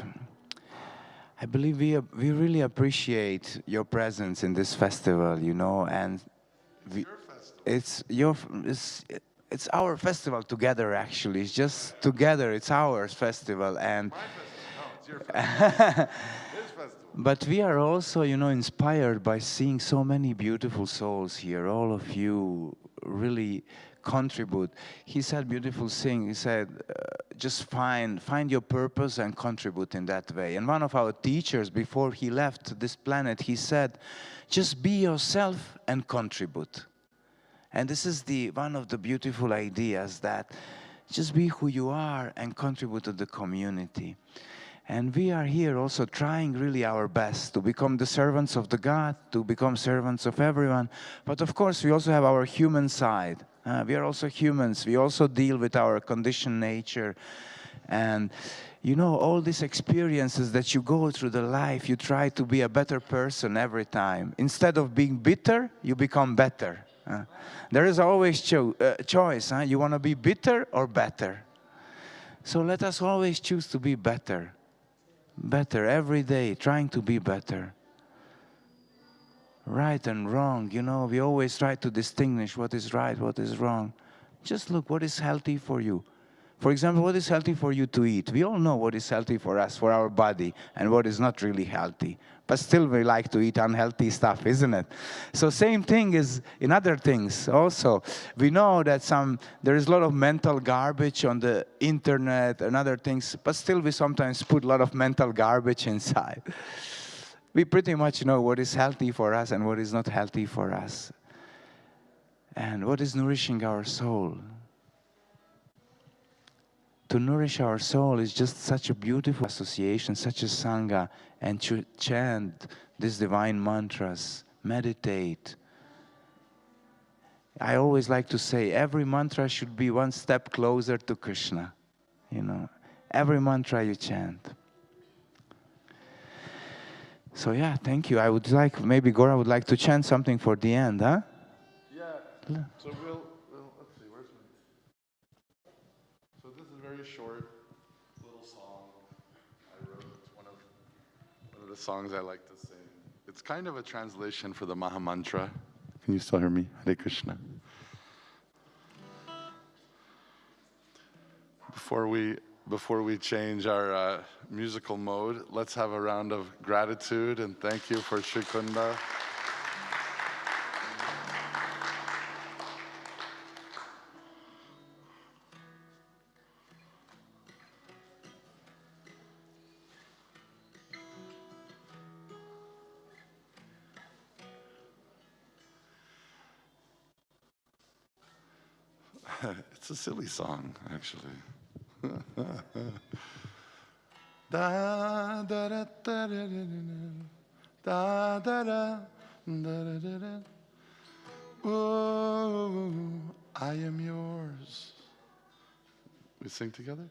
I believe we really appreciate your presence in this festival, you know. And it's it's our festival together, actually. It's just together. It's our festival. And My festival. No, it's your festival. His festival. but we are also, you know, inspired by seeing so many beautiful souls here. All of you really contribute. He said beautiful thing. He said, just find your purpose and contribute in that way. And one of our teachers, before he left this planet, he said, just be yourself and contribute. And this is one of the beautiful ideas, that just be who you are and contribute to the community. And we are here also trying really our best to become the servants of the God, to become servants of everyone. But of course, we also have our human side. We are also humans. We also deal with our conditioned nature. And you know, all these experiences that you go through the life, you try to be a better person every time. Instead of being bitter, you become better. There is always choice. You want to be bitter or better? So let us always choose to be better. Better every day, trying to be better. Right and wrong, you know, we always try to distinguish what is right, what is wrong. Just look what is healthy for you. For example, what is healthy for you to eat? We all know what is healthy for us, for our body, and what is not really healthy. But still we like to eat unhealthy stuff, isn't it? So same thing is in other things also. We know that there is a lot of mental garbage on the internet and other things, but still we sometimes put a lot of mental garbage inside. We pretty much know what is healthy for us and what is not healthy for us. And what is nourishing our soul. To nourish our soul is just such a beautiful association, such a Sangha, and to chant these divine mantras, meditate. I always like to say, every mantra should be one step closer to Krishna. You know, every mantra you chant. So yeah, thank you. I would like, maybe Gora would like to chant something for the end, huh? Yeah. So let's see, where's my... So this is a very short little song I wrote. It's one of the songs I like to sing. It's kind of a translation for the Maha Mantra. Can you still hear me? Hare Krishna. Before we change our musical mode, let's have a round of gratitude and thank you for Shri Kunda. It's a silly song, actually. Da da da da da da da da da da da. Oh, I am yours. We sing together.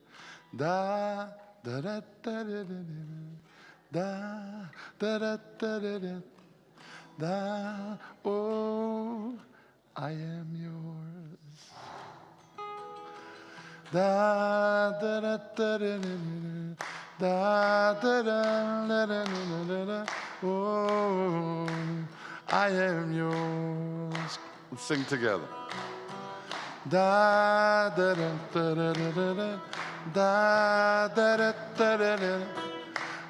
Da da da da da da da da da da da da. Oh, I am yours. Da da da da da da da da da da da. Oh, I am yours. Let's sing together. Da da da da da da da da da da da da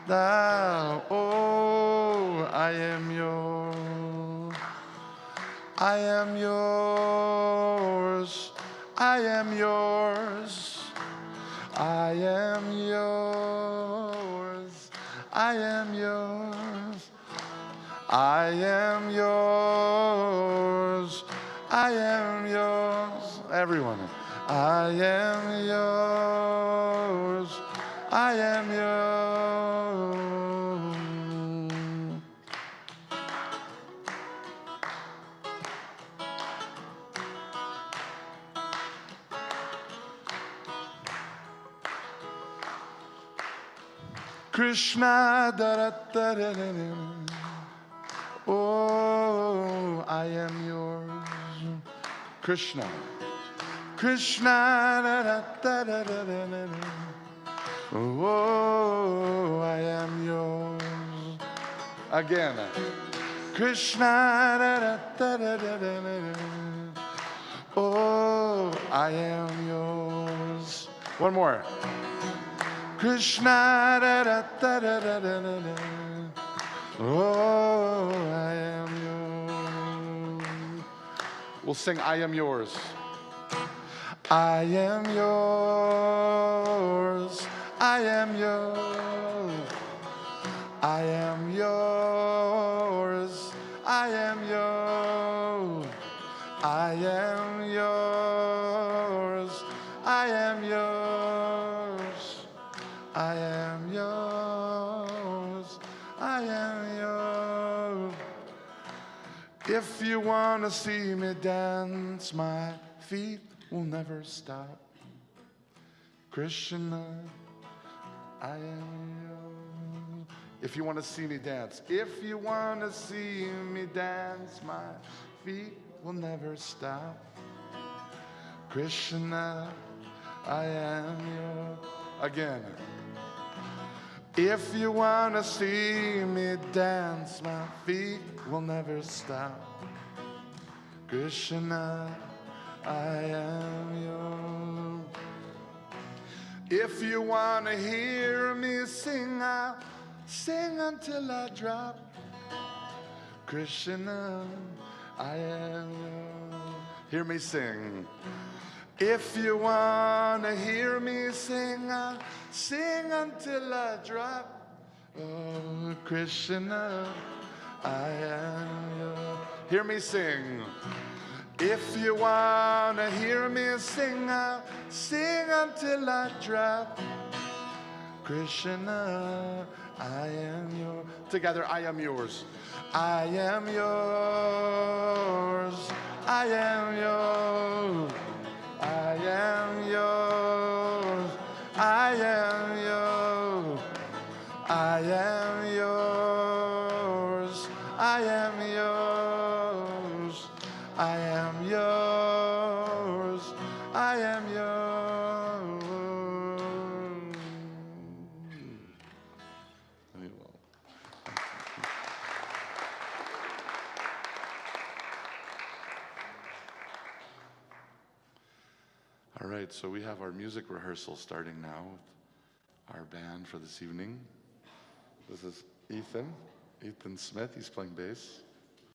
da. Oh, I am yours. I am yours. I am yours. I am yours. I am yours. I am yours. I am yours. Everyone. I am yours. I am yours. Krishna, da da da da da da. Oh, I am yours. Krishna. Krishna, da da da da da da da. Oh, I am yours. Again. Krishna, da da da da da da da. Oh, I am yours. One more. Krishna, da da da da da da da. Oh, I am yours. We'll sing I am yours. I am yours. I am yours. I am yours. I am yours. I am yours. I am yours. I am yours. I am yours. If you want to see me dance, my feet will never stop. Krishna, I am yours. If you want to see me dance, if you want to see me dance, my feet will never stop. Krishna, I am yours. Again. If you want to see me dance, my feet will never stop. Krishna, I am yours. If you want to hear me sing, I'll sing until I drop. Krishna, I am yours. Hear me sing. If you want to hear me sing, I'll sing until I drop. Oh, Krishna, I am yours. Hear me sing. If you want to hear me sing, I'll sing until I drop. Krishna, I am yours. Together, I am yours. I am yours. I am yours. I am yours. I am yours. I am yours. I am yours. I am yours. I am yours. All right, so we have our music rehearsal starting now with our band for this evening. This is Ethan Smith, he's playing bass.